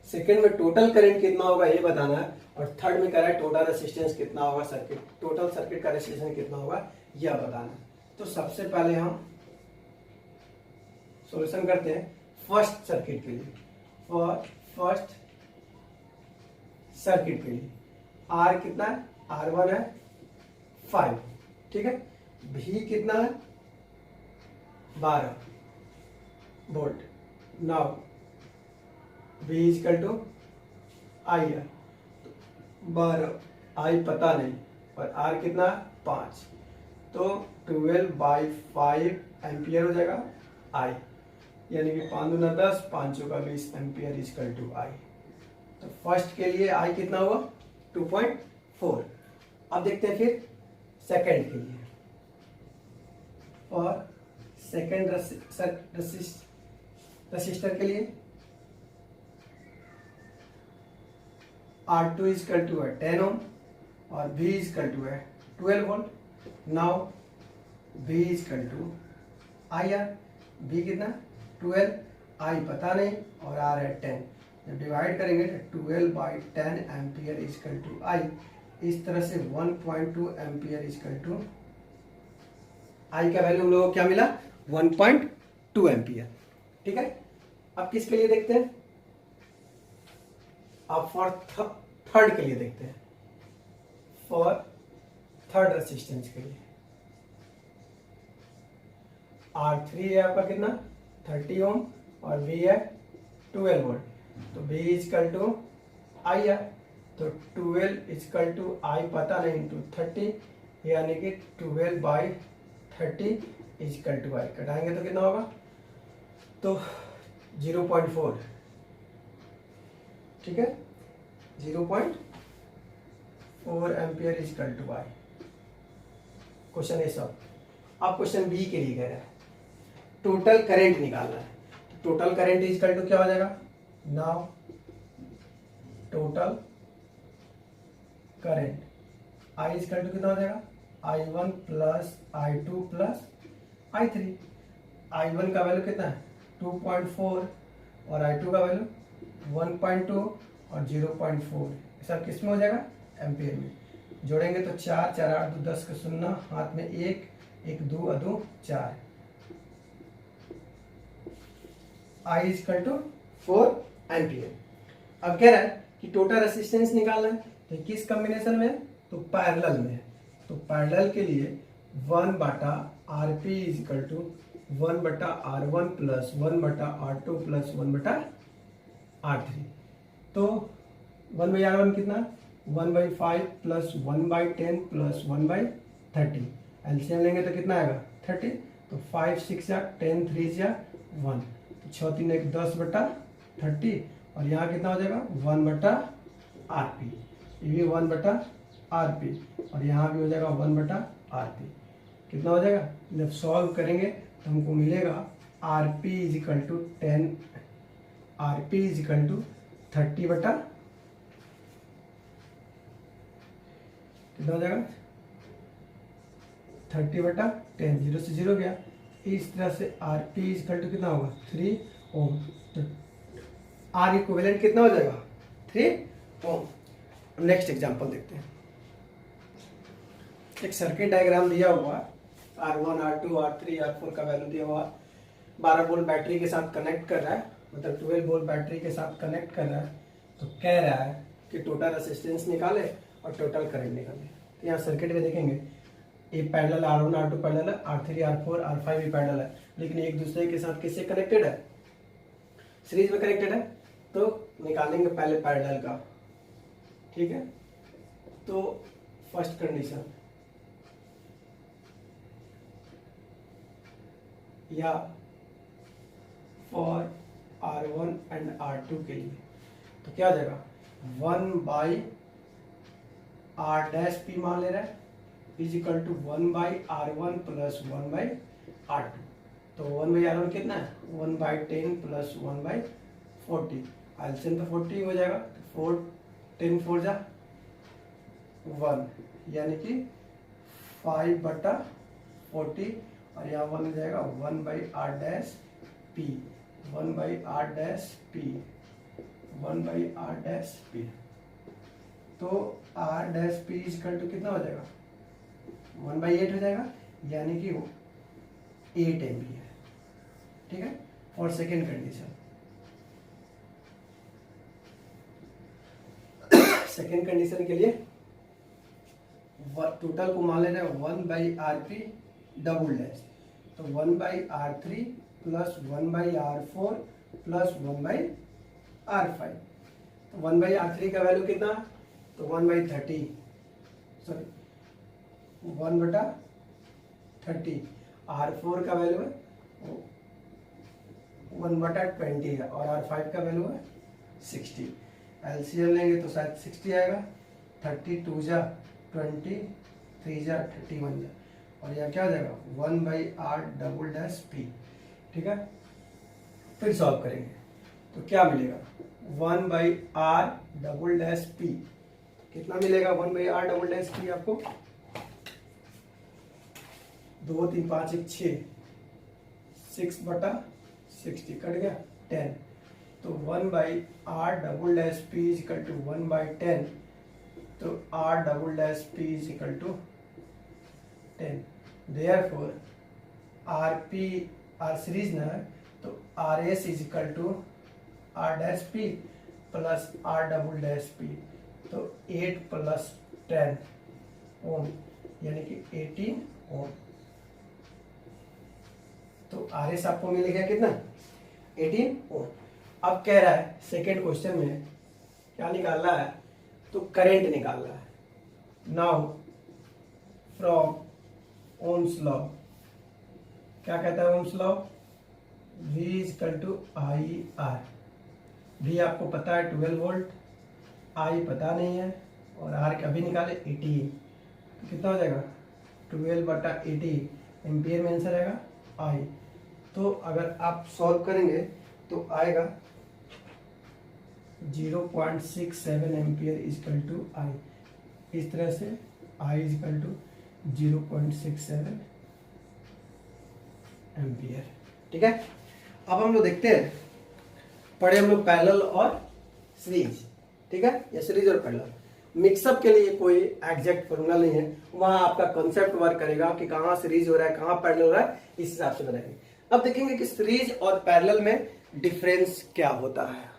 सेकंड में टोटल करंट कितना होगा ये बताना है, और थर्ड में कह रहा है टोटल रेसिस्टेंस कितना होगा, सर्किट टोटल सर्किट का रेसिस्टेंस कितना होगा यह बताना है। तो सबसे पहले हम सॉल्यूशन करते हैं फर्स्ट सर्किट के लिए, और फर्स्ट सर्किट के लिए R कितना है, R1 है 5, ठीक है, V कितना है 12 volt. Now V equal to I है, 12 I पता नहीं, और R कितना 5, तो 12/5 एम्पियर हो जाएगा I, यानी कि 5 दूना 10 5 चौका 20 एम्पियर इक्वल टू I। तो फर्स्ट के लिए I कितना हुआ 2.4। अब देखते हैं फिर सेकंड के लिए, और सेकंड रेसिस्टर के लिए R2 इक्वल टू है 10 ओम और V इक्वल टू है 12 volt. Now V equal to IR, V कितना 12, I पता नहीं और R है 10, जब डिवाइड करेंगे तो 12/10 एम्पियर इक्वल टू I, इस तरह से 1.2 एम्पियर इक्वल टू I का वैल्यू हम लोगों को क्या मिला 1.2 एम्पियर, ठीक है। अब किसके लिए देखते हैं, अब फॉर थर्ड के लिए देखते हैं, फॉर थर्ड रेसिस्टेंस के लिए R3 है आपका कितना 30 ओम और V है 12 वोल्ट, तो V इक्वल टू I है, तो 12 इक्वल टू I पता नहीं इंटू 30, यानी कि 12/30 इक्वल टू I, कटाएंगे तो कितना होगा, तो 0.4, ठीक है, 0.4 ampere equal to I। Question A सब। अब क्वेश्चन बी के लिए कह रहा है टोटल करंट निकालना है, तो टोटल करंट इक्वल टू क्या हो जाएगा, now total current I equal to कितना हो जाएगा, I1 plus I2 plus I3। I1 का वैल्यू कितना है 2.4 और I2 का वैल्यू 1.2 और 0.4, सब किस में हो जाएगा, एम्पियर में। जोड़ेंगे तो 4 4 8 2 10 का 0, हाथ में 1 1 2 2 4, I इक्वल टू 4 एम्पियर। अब कह रहा है कि टोटल रेसिस्टेंस निकालना है, तो किस कॉम्बिनेशन में है, तो पैरेलल में है। तो पैरेलल के लिए 1/Rp equal to 1/R1 plus 1/R2 plus 1/R3। तो 1/R1 कितना 1/5 प्लस 1/10 प्लस 1/30, एलसीएम लेंगे तो कितना आएगा 30, तो 5 6 या 10 3 या 1, 6 3 1 10/30, और यहाँ कितना हो जाएगा 1/Rp, ये भी 1/Rp, और यहाँ भी हो जाएगा 1/Rp। कितना हो जाएगा, जब सॉल्व करेंगे तो हमको मिलेगा Rp equal to 10, Rp equal to 30 कितना हो जाएगा 30/10, 0 से 0 गया। इस तरह से Rp इक्वल टू कितना होगा 3, ओम। आर इक्विवेलेंट कितना हो जाएगा 3 ओम। नेक्स्ट एग्जांपल देखते हैं। एक सर्किट डायग्राम दिया हुआ R1 R2 R3 R4 का वैल्यू दिया हुआ 12 वोल्ट बैटरी के साथ कनेक्ट कर रहा है, मतलब 12 वोल्ट बैटरी के साथ कनेक्ट कर रहा है। तो कह रहा है कि टोटल रेसिस्टेंस निकाले और टोटल करंट निकाले। तो यहाँ सर्किट में देखेंगे ये पैरेलल R1 R2 पैरेलल है, R3 R4 R5 भी पैरेलल है, लेकिन एक दूसरे के साथ किससे कनेक्टेड है, सीरीज में कनेक्टेड है। तो निकालेंगे पहले पैरेलल का, ठीक है। तो फर्स्ट कंडीशन या फॉर R1 एंड R2 के लिए तो क्या हो जाएगा 1/R' मान ले रहा है is equal to 1/R1 plus 1/R2। तो 1/R1 कितना है 1/10 प्लस 1/40। एलसीएम तो 40 हो जाएगा, तो 4 10 4 जा 1, यानी कि 5/40 और यहाँ 1 हो जाएगा 1/R' 1/R'। तो R' इक्वल टू कितना हो जाएगा 1/8 हो जाएगा, यानी कि 8 एम्पियर, ठीक है। और सेकेंड कंडीशन, सेकेंड कंडीशन के लिए टोटल को मान लेना है 1/R3 डबल डैश। तो 1/R3 plus 1/R4 plus 1/R5। तो 1/R3 का वैल्यू कितना, तो 1/30 सॉरी 1/30। R4 का वैल्यू है 1/20 है और R5 का वैल्यू है 60। एलसीएम लेंगे तो शायद 60 आएगा, 32 जा 20, 3 जा 31 जा, और यहाँ क्या हो जाएगा 1/R', ठीक है। फिर सॉल्व करेंगे तो क्या मिलेगा 1/R', कितना मिलेगा 1/R', आपको 2 3 5 1 6, 6/60 कट गया 10। तो 1/R', इक्वल टू 1/10। तो R', equal to 10। Therefore RP R series ना है, तो RS is equal to R' plus R', तो 8 प्लस 10 ओम, यानी कि 18 ओम। तो RS आपको मिलेगा कितना 18 ओम। अब कह रहा है सेकेंड क्वेश्चन में क्या निकालना है, तो करंट निकालना है। नाउ फ्रॉम ओम्स लॉ, क्या कहता है Ohm's law, V equal to IR। V आपको पता है 12 वोल्ट, I पता नहीं है, और R कभी निकाले 18। तो कितना हो जाएगा 12/80 एम्पियर में आंसर आएगा I। तो अगर आप सॉल्व करेंगे तो आएगा 0.67 एम्पियर इक्वल टू I। इस तरह से I इक्वल टू 0.67 एम्पियर, ठीक है। अब हम लोग देखते हैं, पढ़े हम लोग पैरेलल और सीरीज, ठीक है, या सीरीज और पैरेलल। मिक्सअप के लिए कोई एग्जैक्ट फॉर्मूला नहीं है, वहां आपका कॉन्सेप्ट वर्क करेगा कि कहाँ सीरीज हो रहा है कहाँ पैरेलल हो रहा है, इस हिसाब से बनाएंगे। अब देखेंगे कि सीरीज और पैरेलल में डिफरेंस क्या होता है।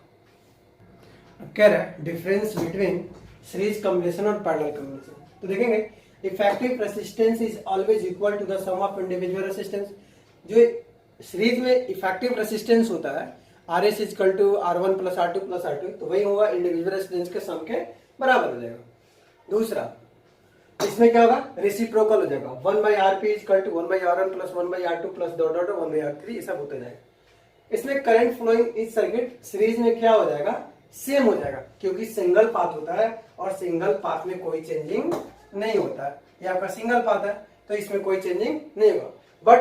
कह रहा है डिफरेंस बिटवीन सीरीज कॉम्बिनेशन और पैरेलल कॉम्बिनेशन। तो देखेंगे effective resistance is always equal to the sum of individual resistance. जो सीरीज में इफेक्टिव रेसिस्टेंस होता है RS equal to R1 plus R2 plus R2, तो वही होगा इंडिविजुअल रेसिस्टेंस के सम के बराबर हो जाएगा। दूसरा, इसमें क्या होगा रेसिप्रोकल हो जाएगा, 1/RP equal to 1/R1 plus 1/R2 plus dot dot 1/R3, ये सब होते जाएगा। इसमें करंट फ्लोइंग इस सर्किट सीरीज में क्या हो जाएगा सेम हो जाएगा, क्योंकि सिंगल पाथ होता है और सिंगल पाथ में कोई चेंजिंग नहीं होता है। ये आपका सिंगल पाथ है तो इसमें कोई चेंजिंग नहीं होगा, बट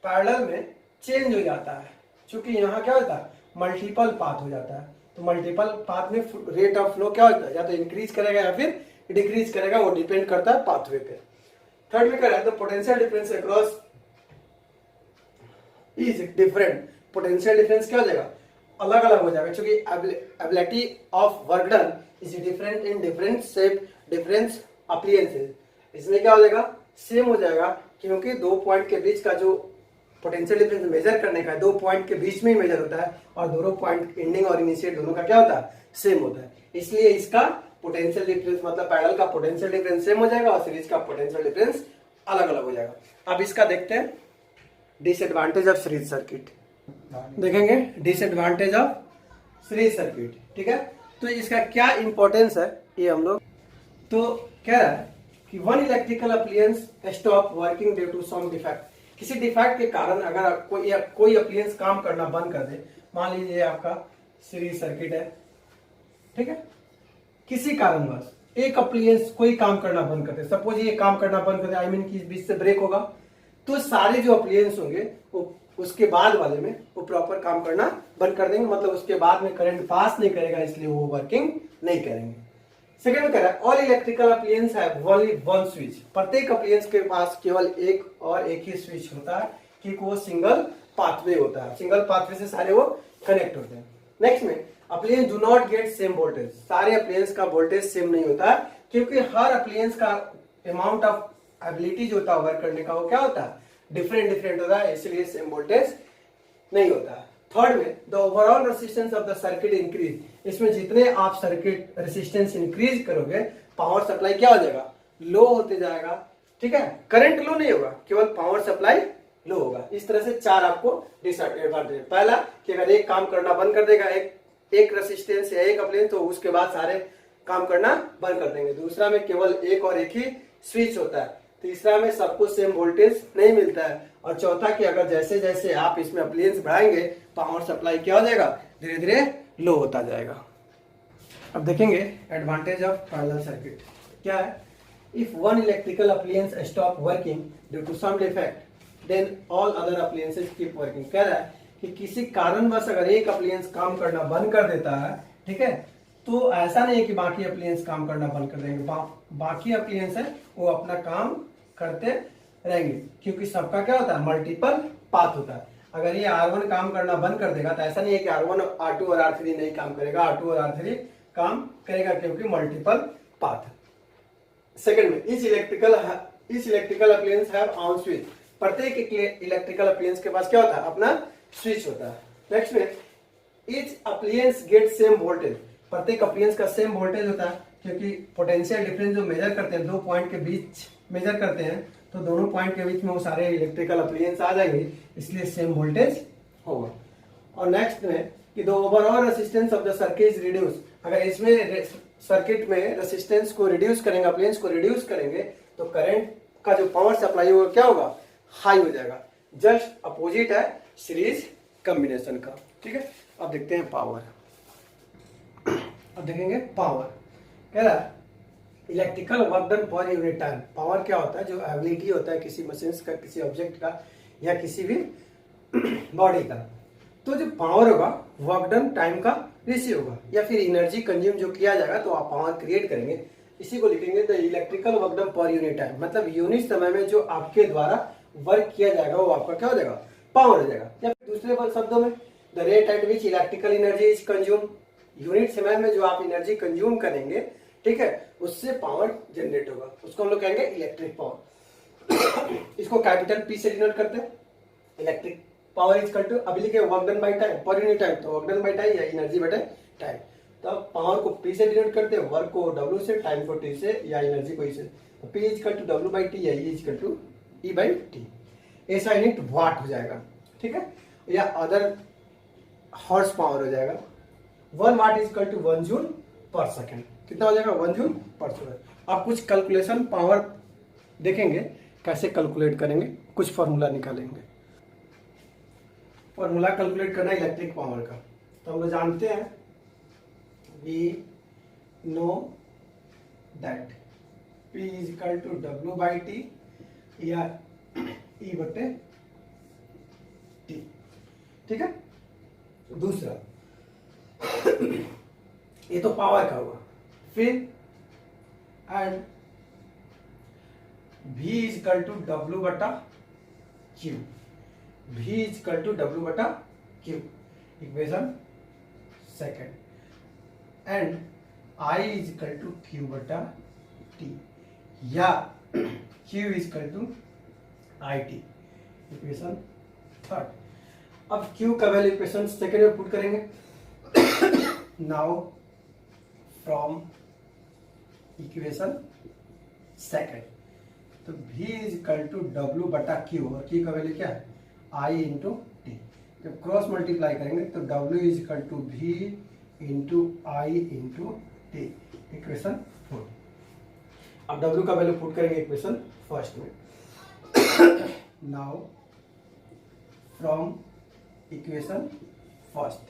पैरेलल में चेंज हो जाता है, क्योंकि यहाँ क्या होता है मल्टीपल पाथ हो जाता है। तो मल्टीपल पाथ में रेट ऑफ फ्लो क्या होता है, या तो इंक्रीज करेगा या फिर डिक्रीज करेगा, वो डिपेंड करता है पाथवे पे। थर्ड में क्या है, तो potential difference across is different. Potential difference क्या हो जाएगा अलग अलग हो जाएगा, क्योंकि ability of work done is different in different shape difference appliances. इसमें क्या हो जाएगा, सेम हो जाएगा, क्योंकि दो पॉइंट के बीच का जो पोटेंशियल डिफरेंस मेजर करने का, दो पॉइंट के बीच में ही मेजर होता है, और दोनों पॉइंट एंडिंग और इनिशिएट दोनों का क्या होता है, सेम होता है। इसलिए इसका पोटेंशियल डिफरेंस मतलब पैरेलल का पोटेंशियल डिफरेंस सेम हो जाएगा और सीरीज का पोटेंशियल डिफरेंस अलग अलग हो जाएगा। अब इसका देखते हैं डिसएडवांटेज ऑफ सीरीज सर्किट, देखेंगे डिसएडवांटेज ऑफ सीरीज सर्किट। ठीक है, तो इसका क्या इंपॉर्टेंस है ये हम लोग, तो कह रहा है कि one electrical appliance stop working due to some defect, किसी डिफेक्ट के कारण अगर कोई अप्लायंस काम करना बंद कर दे, मान लीजिए आपका सीरीज सर्किट है, ठीक है, किसी कारणवश एक अप्लायंस कोई काम करना बंद कर दे, सपोज ये काम करना बंद कर दे, आई मीन कि बीच से ब्रेक होगा, तो सारे जो अप्लायंस होंगे वो उसके बाद वाले में वो प्रॉपर काम करना बंद कर देंगे, मतलब उसके बाद में करंट पास नहीं करेगा, इसलिए वो वर्किंग नहीं करेंगे। सेकंड में कह रहा है all electrical appliance have only one switch, प्रत्येक अप्लायंस के पास केवल एक और एक ही स्विच होता है, क्योंकि वो सिंगल पाथवे होता है, सिंगल पाथवे से सारे वो कनेक्ट होते हैं। नेक्स्ट में appliance do not get same voltage, सारे अप्लायंस का वोल्टेज सेम नहीं होता है, क्योंकि हर अप्लायंस का अमाउंट ऑफ एबिलिटी जो होता है वर्क करने का वो क्या होता है, डिफरेंट होता है, इसलिए सेम वोल्टेज नहीं होता है। थर्ड में the overall resistance of the circuit increase, इसमें जितने आप सर्किट रेजिस्टेंस इंक्रीज करोगे पावर सप्लाई क्या हो जाएगा, लो होते जाएगा। ठीक है, करंट लो नहीं होगा, केवल पावर सप्लाई लो होगा। इस तरह से चार आपको डिसएडवांटेज, पहला कि अगर एक काम करना बंद कर देगा, एक रेजिस्टेंस या एक अप्लायंस, तो उसके बाद सारे काम करना बंद कर देंगे। दूसरा में केवल एक और एक ही स्विच होता है। तीसरा में सबको सेम वोल्टेज नहीं मिलता है। और चौथा कि अगर जैसे जैसे आप इसमें अप्लायंस बढ़ाएंगे पावर सप्लाई क्या हो जाएगा, धीरे धीरे लो होता जाएगा। अब देखेंगे एडवांटेज ऑफ पैरेलल सर्किट क्या है। If one electrical appliance stop working due to some defect then all other appliances keep working. कह रहा है कि किसी कारणवश अगर एक अप्लायंस काम करना बंद कर देता है, ठीक है, तो ऐसा नहीं है कि बाकी अप्लायंस काम करना बंद कर देंगे, बाकी अप्लायंस है वो अपना काम करते रहेंगे, क्योंकि सबका क्या होता है, मल्टीपल पाथ होता है। अगर ये R1 काम करना बंद कर देगा तो ऐसा नहीं है कि R1 R2 और R3 नहीं काम करेगा, R2 और R3 काम करेगा, क्योंकि मल्टीपल पाथ है। सेकंड में इस electrical appliance have on switch, प्रत्येक इलेक्ट्रिकल अप्लायंस के पास क्या होता है, अपना स्विच होता है। नेक्स्ट में each appliance get same voltage, प्रत्येक अप्लायंस का सेम वोल्टेज होता है, क्योंकि पोटेंशियल डिफरेंस जो मेजर करते हैं, दो पॉइंट के बीच मेजर करते हैं, तो दोनों पॉइंट के बीच में वो सारे इलेक्ट्रिकल अप्लायंस आ जाएंगे, इसलिए सेम वोल्टेज होगा। और नेक्स्ट में कि the overall resistance of the circuit is reduce, अगर इसमें सर्किट में रेजिस्टेंस को रिड्यूस करेंगे, अप्लायंस को रिड्यूस करेंगे, तो करंट का जो पावर सप्लाई होगा क्या होगा, हाई हो जाएगा। जस्ट अपोजिट है सीरीज कॉम्बिनेशन का। ठीक है, अब देखते हैं पावर। अब देखेंगे पावर, कह रहा है इलेक्ट्रिकल वर्क डन पर यूनिट टाइम। पावर क्या होता है, जो एबिलिटी होता है किसी मशीन का, किसी ऑब्जेक्ट का या किसी भी बॉडी का। तो जो पावर होगा वर्क डन टाइम का रेशियो होगा, या फिर एनर्जी कंज्यूम जो किया जाएगा तो आप पावर क्रिएट करेंगे, इसी को लिखेंगे द इलेक्ट्रिकल वर्क डन पर यूनिट टाइम, मतलब यूनिट समय में जो आपके द्वारा वर्क किया जाएगा वो आपका क्या हो जाएगा, पावर हो जाएगा। या फिर दूसरे शब्दों में the rate at which electrical energy is consume, unit समय में जो आप एनर्जी कंज्यूम करेंगे, ठीक है, उससे पावर जनरेट होगा, उसको हम लोग कहेंगे इलेक्ट्रिक पावर। इसको कैपिटल पी से डिनोट करते हैं। Electric power is equal to, अभी लिखे work done by time per unit time, तो वर्क डन बाय टाइम या एनर्जी बटे टाइम। तो अब पावर को पी से डिनोट करते हैं, वर्क को डब्ल्यू से, टाइम को टी से, या एनर्जी को ई से। तो P is equal to W by T या E is equal to E by T. ऐसा यूनिट वाट हो जाएगा, ठीक है, या अदर हॉर्स पावर हो जाएगा। 1 watt is equal to 1 joule per second, कितना हो जाएगा, 1 जूल पर सेकेंड। आप कुछ कैलकुलेशन पावर देखेंगे कैसे कैलकुलेट करेंगे, कुछ फॉर्मूला निकालेंगे। फॉर्मूला कैलकुलेट करना इलेक्ट्रिक पावर का, तो हम लोग जानते हैं we know that P is equal to W by T या E बटे टी। ठीक है, दूसरा ये तो पावर का हुआ, फिर and V is equal to W बटा Q, V is equal to W बटा Q, equation second and I is equal to Q बटा टी या Q is equal to I T. Equation third. अब Q का value equation second में put करेंगे। Now from equation second तो v is equal to W बटा Q और Q का वैल्यू क्या है i इंटू टी। जब क्रॉस मल्टीप्लाई करेंगे तो w is equal to v into I into T. Equation fourth. अब w का वैल्यू पुट करेंगे इक्वेशन फर्स्ट में। Now from equation first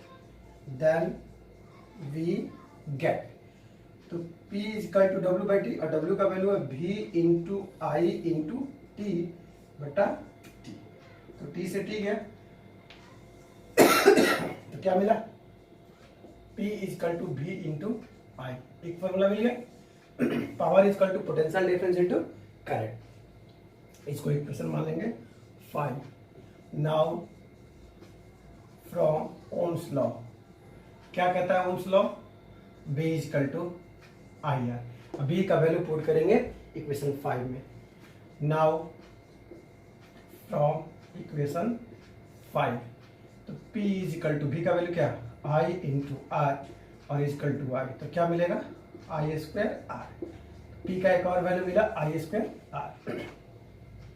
then we get तो P is equal to W by T और W का value है V into I into T बटा T. तो T से T गया तो क्या मिला P is equal to V into I. एक फॉर्मूला मिल गया। Power is equal to potential difference into current. इसको इक्वेशन मान लेंगे 5। नाउ फ्रॉम ओम्स लॉ क्या कहता है Ohm's law B is equal to I R. B का वैल्यू पुट करेंगे इक्वेशन 5 में। नाउ फ्रॉम इक्वेशन 5 तो P is equal to B का वैल्यू क्या आई इंटू आर और इज इक्वल टू आई तो क्या मिलेगा आई स्क्वायर आर। P का एक और वैल्यू मिला आई स्क्वायर आर।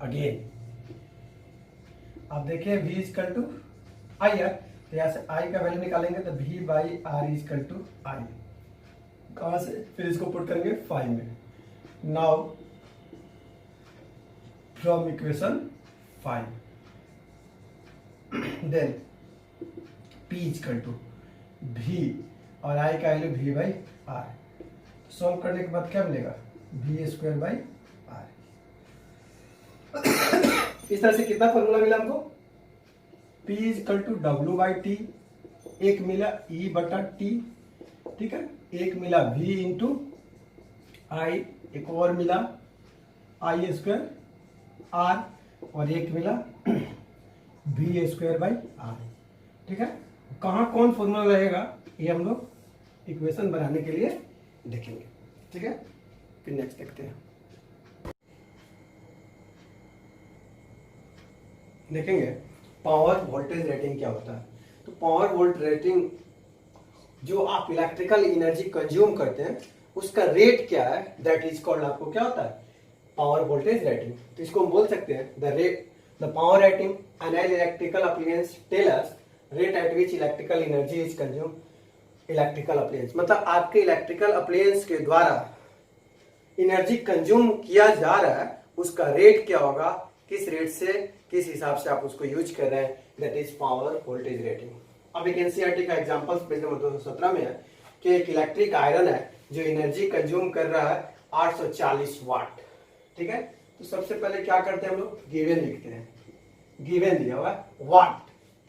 अगेन आप देखिए V is equal to I R तो यहाँ से I का वैल्यू निकालेंगे तो V by R is equal to I. कहां से फिर इसको पुट करेंगे 5 में। Now from equation 5 then P is equal to V और I का value V by R. Solve करने के बाद क्या मिलेगा V स्क्वायर बाई आर। इस तरह से कितना फॉर्मूला मिला हमको P is equal to W by T, एक मिला E बटा टी, ठीक है, एक मिला V इंटू आई, एक और मिला आई स्क्वायर आर और एक मिला V स्क्वायर बाई आर। ठीक है, कहाँ कौन फॉर्मूला रहेगा ये हम लोग इक्वेशन बनाने के लिए देखेंगे। ठीक है, फिर नेक्स्ट देखते हैं। देखेंगे पावर वोल्टेज रेटिंग क्या होता है। तो पावर वोल्ट रेटिंग जो आप इलेक्ट्रिकल एनर्जी कंज्यूम करते हैं उसका रेट क्या है, दैट इज कॉल्ड, आपको क्या होता है पावर वोल्टेज रेटिंग। तो इसको हम बोल सकते हैं the power rating an electrical appliance tell us rate at which electrical energy is consume electrical appliance. मतलब आपके इलेक्ट्रिकल अप्लायंस के द्वारा एनर्जी कंज्यूम किया जा रहा है उसका रेट क्या होगा, किस रेट से किस हिसाब से आप उसको यूज कर रहे हैं, that is power voltage rating. अब एक एनसीईआरटी का एग्जांपल पेज नंबर 217 में है कि एक इलेक्ट्रिक आयरन है जो एनर्जी कंज्यूम कर रहा है 840 वाट। ठीक है, तो सबसे पहले क्या करते हैं हम लोग गिवन लिखते हैं। गिवन दिया हुआ है वाट,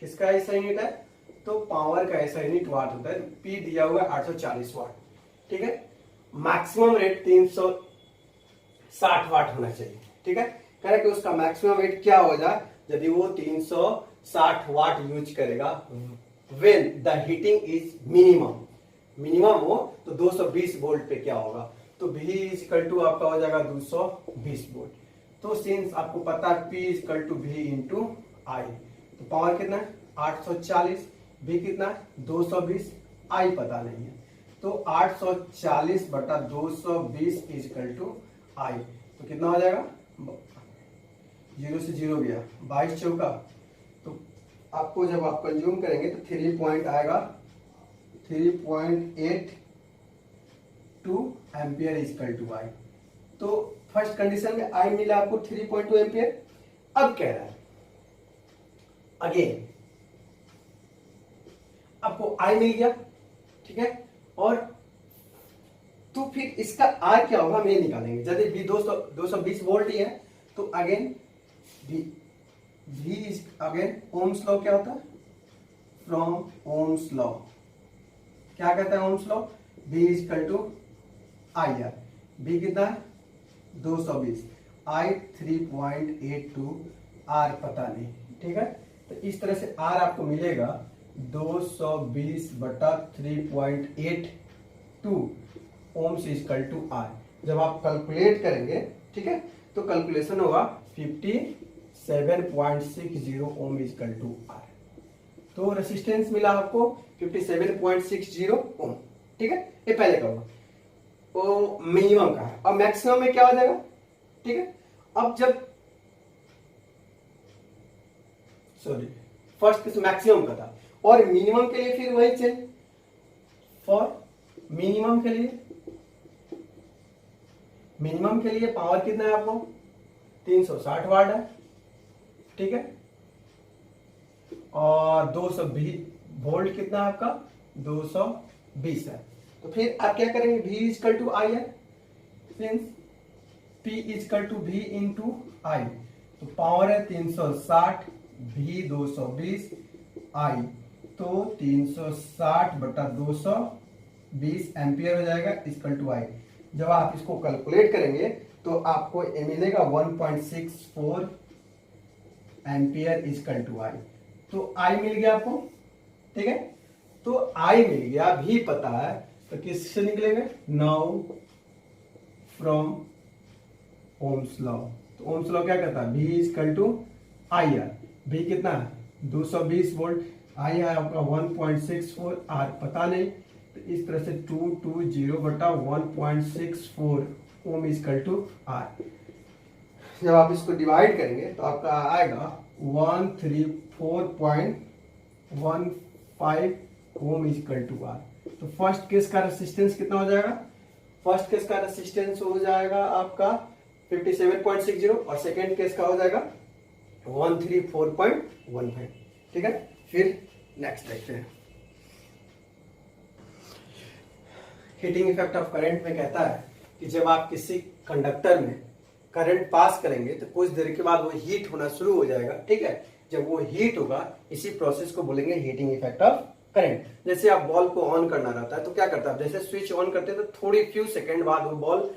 किसका ऐसा यूनिट है, तो पावर का ऐसा यूनिट वाट होता है। पी दिया हुआ है 840 वाट। ठीक है, मैक्सिमम रेट 360 वाट होना चाहिए। ठीक है, कह रहे कि उसका मैक्सिमम रेट क्या होगा यदि वो 360 वाट यूज करेगा when the heating is minimum हो तो 220 वोल्ट पे क्या होगा, तो V इज इक्वल टू आपका हो जाएगा 220 वोल्ट। तो सिंस आपको पता है P is equal to V into I, तो पावर कितना है 840, V कितना है 220, आई पता नहीं है, तो 840 बटा 220 इज इक्वल टू आई। तो कितना हो जाएगा, 0 से 0 गया 22 चौका, तो आपको जब आप कंज्यूम करेंगे तो 3 पॉइंट आएगा 3.82 एम्पियर इक्वल टू आई। तो फर्स्ट कंडीशन में आई मिला आपको 3.2 एम्पियर। अब कह रहा है अगेन आपको आई मिल गया, ठीक है, और तो फिर इसका आर क्या होगा हम ये निकालेंगे। यदि भी 220 वोल्ट ही है तो again V is again ohms law क्या होता है, फ्रॉम ओम्स लॉ क्या कहता है Ohm's law, V is equal to I R. B कितना है 220, I 3.82, R पता नहीं। ठीक है, तो इस तरह से R आपको मिलेगा 220/3.82 ओम्स इक्वल टू आर। जब आप कैलकुलेट करेंगे, ठीक है, तो कैलकुलेशन होगा 57.60 ओम इक्वल टू आर। तो रेसिस्टेंस मिला आपको 57.60 ओम, ठीक है, ये पहले का होगा, वो मिनिमम का है। और मैक्सिमम में क्या हो जाएगा, ठीक है। अब जब सॉरी फर्स्ट किस मैक्सिमम का था, और मिनिमम के लिए फिर वही चेंज। फॉर मिनिमम के लिए पावर कितना है आपको, 360 वाट है, ठीक है। और 220 वोल्ट कितना है आपका, 220 है। तो फिर आप क्या करेंगे, V इक्वल टू आई है, since P equal to V into I. तो पावर है 360, V 220, आई तो 360/220 एम्पियर हो जाएगा इक्वल टू आई। जब आप इसको कैलकुलेट करेंगे तो आपको ये मिलेगा 1.64 एम्पियर इक्वल टू आई। तो आई मिल गया आपको, ठीक है। तो आई मिल गया, भी पता है, तो किससे निकलेंगे, नाउ फ्रॉम ओम्स लॉ। तो ओम्स लॉ क्या कहता है, V equal to I R. V कितना है, 220 वोल्ट, आई है आपका 1.64, आर पता नहीं, तो इस तरह से 220/1.64 ओम इक्वल टू आर। जब आप इसको डिवाइड करेंगे तो आपका आएगा 134.15 ओम इक्वल टू आर। तो फर्स्ट केस का रेसिस्टेंस कितना हो जाएगा, फर्स्ट केस का रेसिस्टेंस हो जाएगा आपका 57.60 और सेकेंड केस का हो जाएगा 134.15, ठीक है। फिर नेक्स्ट देखते हैं। हीटिंग इफेक्ट ऑफ करंट में कहता है कि जब आप किसी कंडक्टर में करंट पास करेंगे तो कुछ देर के बाद वो हीट होना शुरू हो जाएगा, ठीक है। जब वो हीट होगा, इसी प्रोसेस को बोलेंगे हीटिंग इफेक्ट ऑफ करंट। जैसे आप बॉल को ऑन करना रहता है तो क्या करता है, जैसे स्विच ऑन करते हैं तो थोड़ी फ्यू सेकंड बाद वो बॉल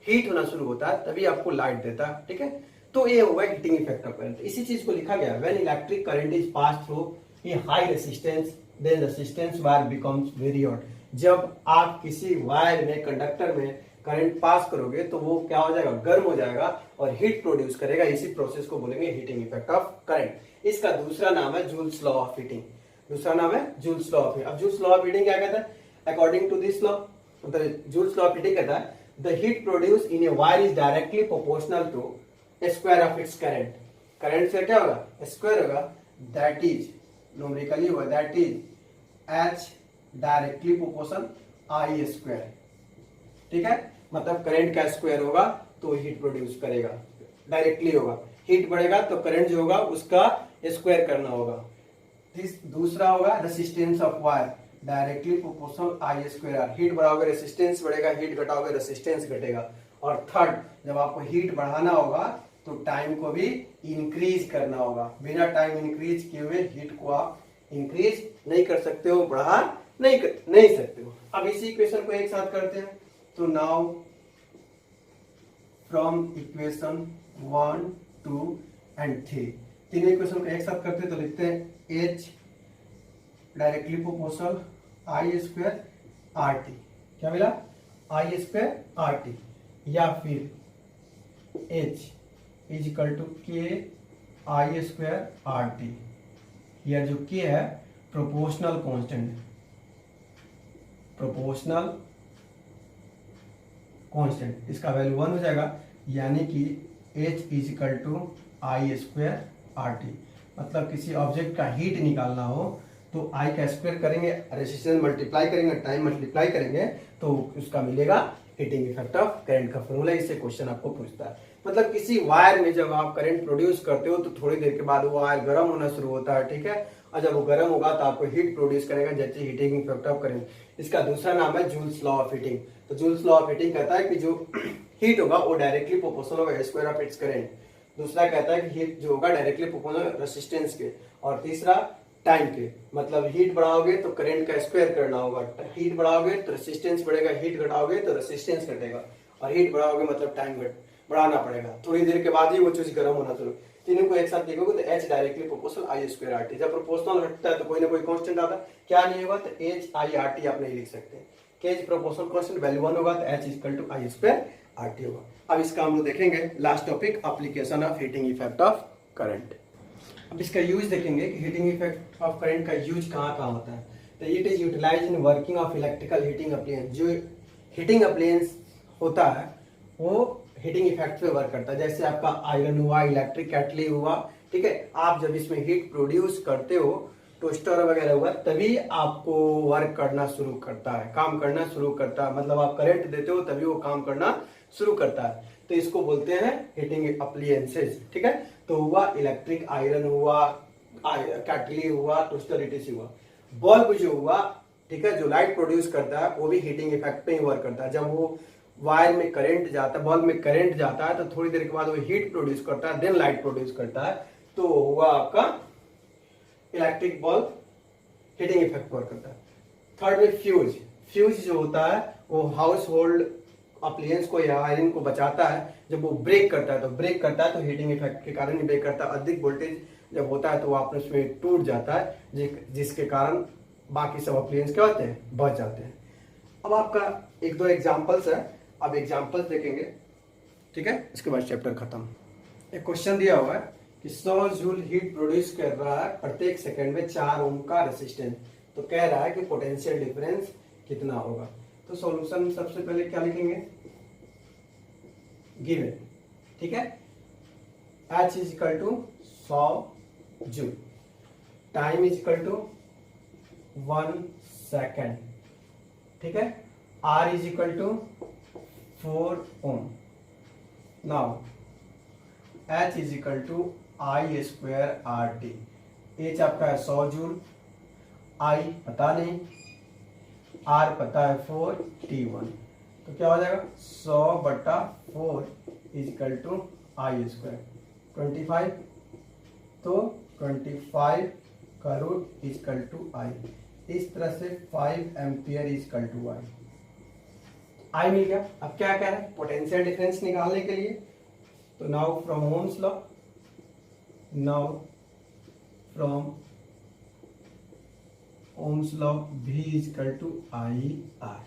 हीट होना शुरू होता है, तभी आपको लाइट देता है, ठीक है। तो ये होगा हीटिंग इफेक्ट ऑफ करंट। इसी चीज को लिखा गया, when electric current is pass through a high resistance then resistance wire becomes very hot. जब आप किसी वायर में, कंडक्टर में करंट पास करोगे तो वो क्या हो जाएगा, गर्म हो जाएगा और हीट प्रोड्यूस करेगा। इसी प्रोसेस को बोलेंगे हीटिंग इफेक्ट ऑफ करंट। इसका दूसरा नाम है जूल्स लॉ ऑफ हीटिंग। दूसरा नाम है जूल्स लॉ ऑफ हीटिंग। अब जूल्स लॉ ऑफ हीटिंग क्या कहता है, अकॉर्डिंग टू दिस लॉ, मतलब जूल्स लॉ ऑफ हीटिंग कहता है the heat produce in a wire is directly proportional to square of its current. Current से क्या होगा, स्क्वायर होगा, दैट इज न्यूमेरिकली होगा, that is H directly proportion I square, ठीक है। मतलब करंट का स्क्वायर होगा तो हीट प्रोड्यूस करेगा, डायरेक्टली होगा। हीट बढ़ेगा तो करंट जो होगा उसका स्क्वायर करना होगा। दूसरा होगा resistance of wire directly proportional I square R. Heat बढ़ाओगे रेसिस्टेंस बढ़ेगा, हीट घटाओगे रेसिस्टेंस घटेगा। और थर्ड, जब आपको हीट बढ़ाना होगा तो टाइम को भी इंक्रीज करना होगा। बिना टाइम इंक्रीज किए हुए हीट को आप इंक्रीज नहीं कर सकते हो, बढ़ा नहीं सकते हो। अब इसी इक्वेशन को एक साथ करते हैं। तो नाउ फ्रॉम इक्वेशन 1, 2 एंड 3, तीनों इक्वेशन को एक साथ करते हैं तो लिखते हैं H directly proportional I square R T. क्या मिला, आई स्क्वायर आर टी, या फिर H इज इक्वल टू के आई स्क्वायर आर टी। यह जो के है प्रोपोर्शनल कांस्टेंट, प्रोपोर्शनल कांस्टेंट, इसका वैल्यू 1 हो जाएगा, यानी कि H is equal to I square R T. मतलब किसी ऑब्जेक्ट का हीट निकालना हो तो आई का स्क्वायर करेंगे, रेजिस्टेंस मल्टीप्लाई करेंगे, टाइम मल्टीप्लाई करेंगे तो उसका मिलेगा हीटिंग इफेक्ट ऑफ करंट का फॉर्मूला। इससे क्वेश्चन आपको पूछता है। मतलब किसी वायर में जब आप करंट प्रोड्यूस करते हो तो थोड़ी देर के बाद वो वायर गर्म होना शुरू होता है, ठीक है। और जब वो गर्म होगा तो आपको हीट प्रोड्यूस करेगा, जैसे हीटिंग इफेक्ट ऑफ करंट। इसका दूसरा नाम है जूल्स लॉ ऑफ हीटिंग। तो जूल्स लॉ ऑफ हीटिंग कहता है कि जो हीट होगा वो डायरेक्टली प्रोपोर्शनल होगा स्क्वायर ऑफ इट्स करंट। दूसरा कहता है कि हीट जो होगा डायरेक्टली प्रोपोर्शनल रेसिस्टेंस के। और तीसरा टाइम के, मतलब हीट बढ़ाओगे तो करंट का स्क्वायर करना होगा, हीट बढ़ाओगे तो रेसिस्टेंस बढ़ेगा, हीट घटाओगे तो रेसिस्टेंस घटेगा, और हीट बढ़ाओगे मतलब टाइम बढ़ाना पड़ेगा। थोड़ी देर के बाद ही वो चीज गर्म होना शुरू। तीनों को एक साथ देखोगे तो H directly proportional I square R T. जब प्रोपोर्शनल हटता है तो कोई ना कोई कांस्टेंट आता है, क्या नहीं होगा तो एच आई आर टी आप नहीं लिख सकते। केज प्रोपोर्शनल कांस्टेंट वैल्यू 1 होगा तो H equal to I square R T होगा। अब इसका हम लोग देखेंगे last topic, application of heating effect of current. अब इसका यूज देखेंगे कि हीटिंग इफेक्ट ऑफ करंट का यूज कहाँ कहाँ होता है। तो it is utilize in working of electrical heating appliance. जो हीटिंग अप्लायंस होता है वो हीटिंग इफेक्ट पे वर्क करता है। जैसे आपका आयरन हुआ, इलेक्ट्रिक केटली हुआ, ठीक है, आप जब इसमें हीट प्रोड्यूस करते हो, टोस्टर वगैरह हुआ, तभी आपको वर्क करना शुरू करता है, काम करना शुरू करता है। मतलब आप करंट देते हो तभी वो काम करना शुरू करता है। तो इसको बोलते हैं हीटिंग अप्लायंसेस, ठीक है। तो हुआ इलेक्ट्रिक, आयरन हुआ, केटली हुआ, टोस्टर इटीसी हुआ। बल्ब जो हुआ, ठीक है, जो लाइट प्रोड्यूस करता है वो भी हीटिंग इफेक्ट पे ही वर्क करता है। जब वो वायर में करंट जाता है, बल्ब में करंट जाता है, तो थोड़ी देर के बाद वो हीट प्रोड्यूस करता है, देन लाइट प्रोड्यूस करता है। तो हुआ आपका electric bulb heating effect work करता है। थर्ड में फ्यूज। फ्यूज जो होता है वो हाउस होल्ड अप्लायंस को या आयरन को बचाता है। जब वो ब्रेक करता है तो हीटिंग इफेक्ट के कारण ही ब्रेक करता है। अधिक वोल्टेज जब होता है तो वो आपस में टूट जाता है, जिसके कारण बाकी सब अप्लायंस क्या होते हैं, बच जाते हैं। अब आपका एक दो एग्जांपल्स है, अब एग्जांपल्स देखेंगे, ठीक है, इसके बाद चैप्टर खत्म। एक क्वेश्चन दिया हुआ है कि 100 जूल हीट प्रोड्यूस कर रहा है प्रत्येक सेकंड में 4 ओम का रेजिस्टेंस। तो कह रहा है कि पोटेंशियल डिफरेंस कितना होगा। तो सॉल्यूशन सबसे पहले क्या लिखेंगे, गिवन, ठीक है, H is equal to 100 joule, time is equal to 1 second, ठीक है, R is equal to 4 ohm. Now H is equal to I square R T. H आपका है 100 जूल, I पता नहीं, R पता है 4, T1। तो क्या हो जाएगा 100/4 is equal to I square 25। तो 25 का root is equal to I. इस तरह से 5 ampere is equal to I. I मिल गया। अब क्या कह रहा है, पोटेंशियल डिफरेंस निकालने के लिए, तो now from ohms law, Ohm's law V is equal to I R,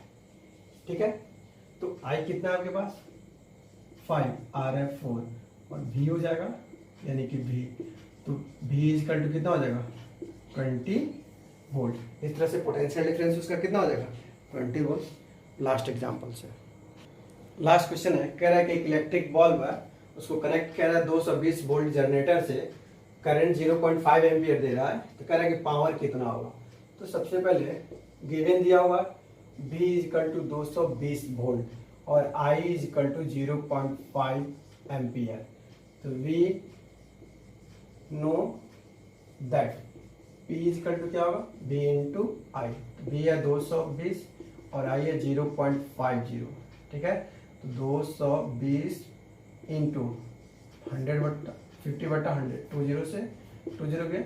ठीक है। तो I कितना है आपके पास 5, R है 4 और V हो जाएगा यानी कि V, तो V इज इक्वल टू कितना हो जाएगा 20 वोल्ट। इस तरह से पोटेंशियल डिफरेंस उसका कितना हो जाएगा 20 वोल्ट। लास्ट एग्जांपल से लास्ट क्वेश्चन है, कह रहा है कि एक इलेक्ट्रिक बल्ब है, उसको कनेक्ट कह रहा है 220 वोल्ट जनरेटर से, करंट 0.5 एम्पियर दे रहा है। तो कह रहा है कि पावर कितना होगा। तो सबसे पहले गिवन दिया हुआ V is equal to 220 volt और I is equal to 0.5 ampere. तो V know that P is equal to क्या होगा V इंटू I। V है 220 और I है 0.50, ठीक है। तो 220 इंटू 50/100, 20 से 20 गए,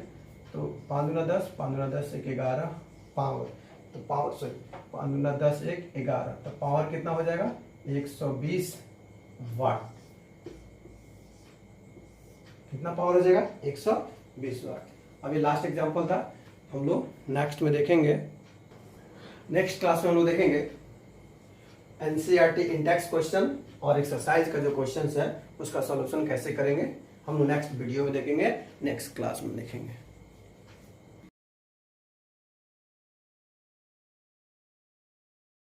तो 5 दूना 10, 5 दूना 10 1 11 पावर, तो पावर सॉरी 5 दूना 10 1 11, तो पावर कितना हो जाएगा 120 वाट। कितना पावर हो जाएगा 120 वाट। अभी लास्ट एग्जांपल था, हम लोग नेक्स्ट में देखेंगे, नेक्स्ट क्लास में हम लोग देखेंगे एनसीईआरटी इंडेक्स क्वेश्चन और एक्सरसाइज का जो क्वेश्चन है उसका सॉल्यूशन कैसे करेंगे, हम लोग नेक्स्ट वीडियो में देखेंगे, नेक्स्ट क्लास में देखेंगे।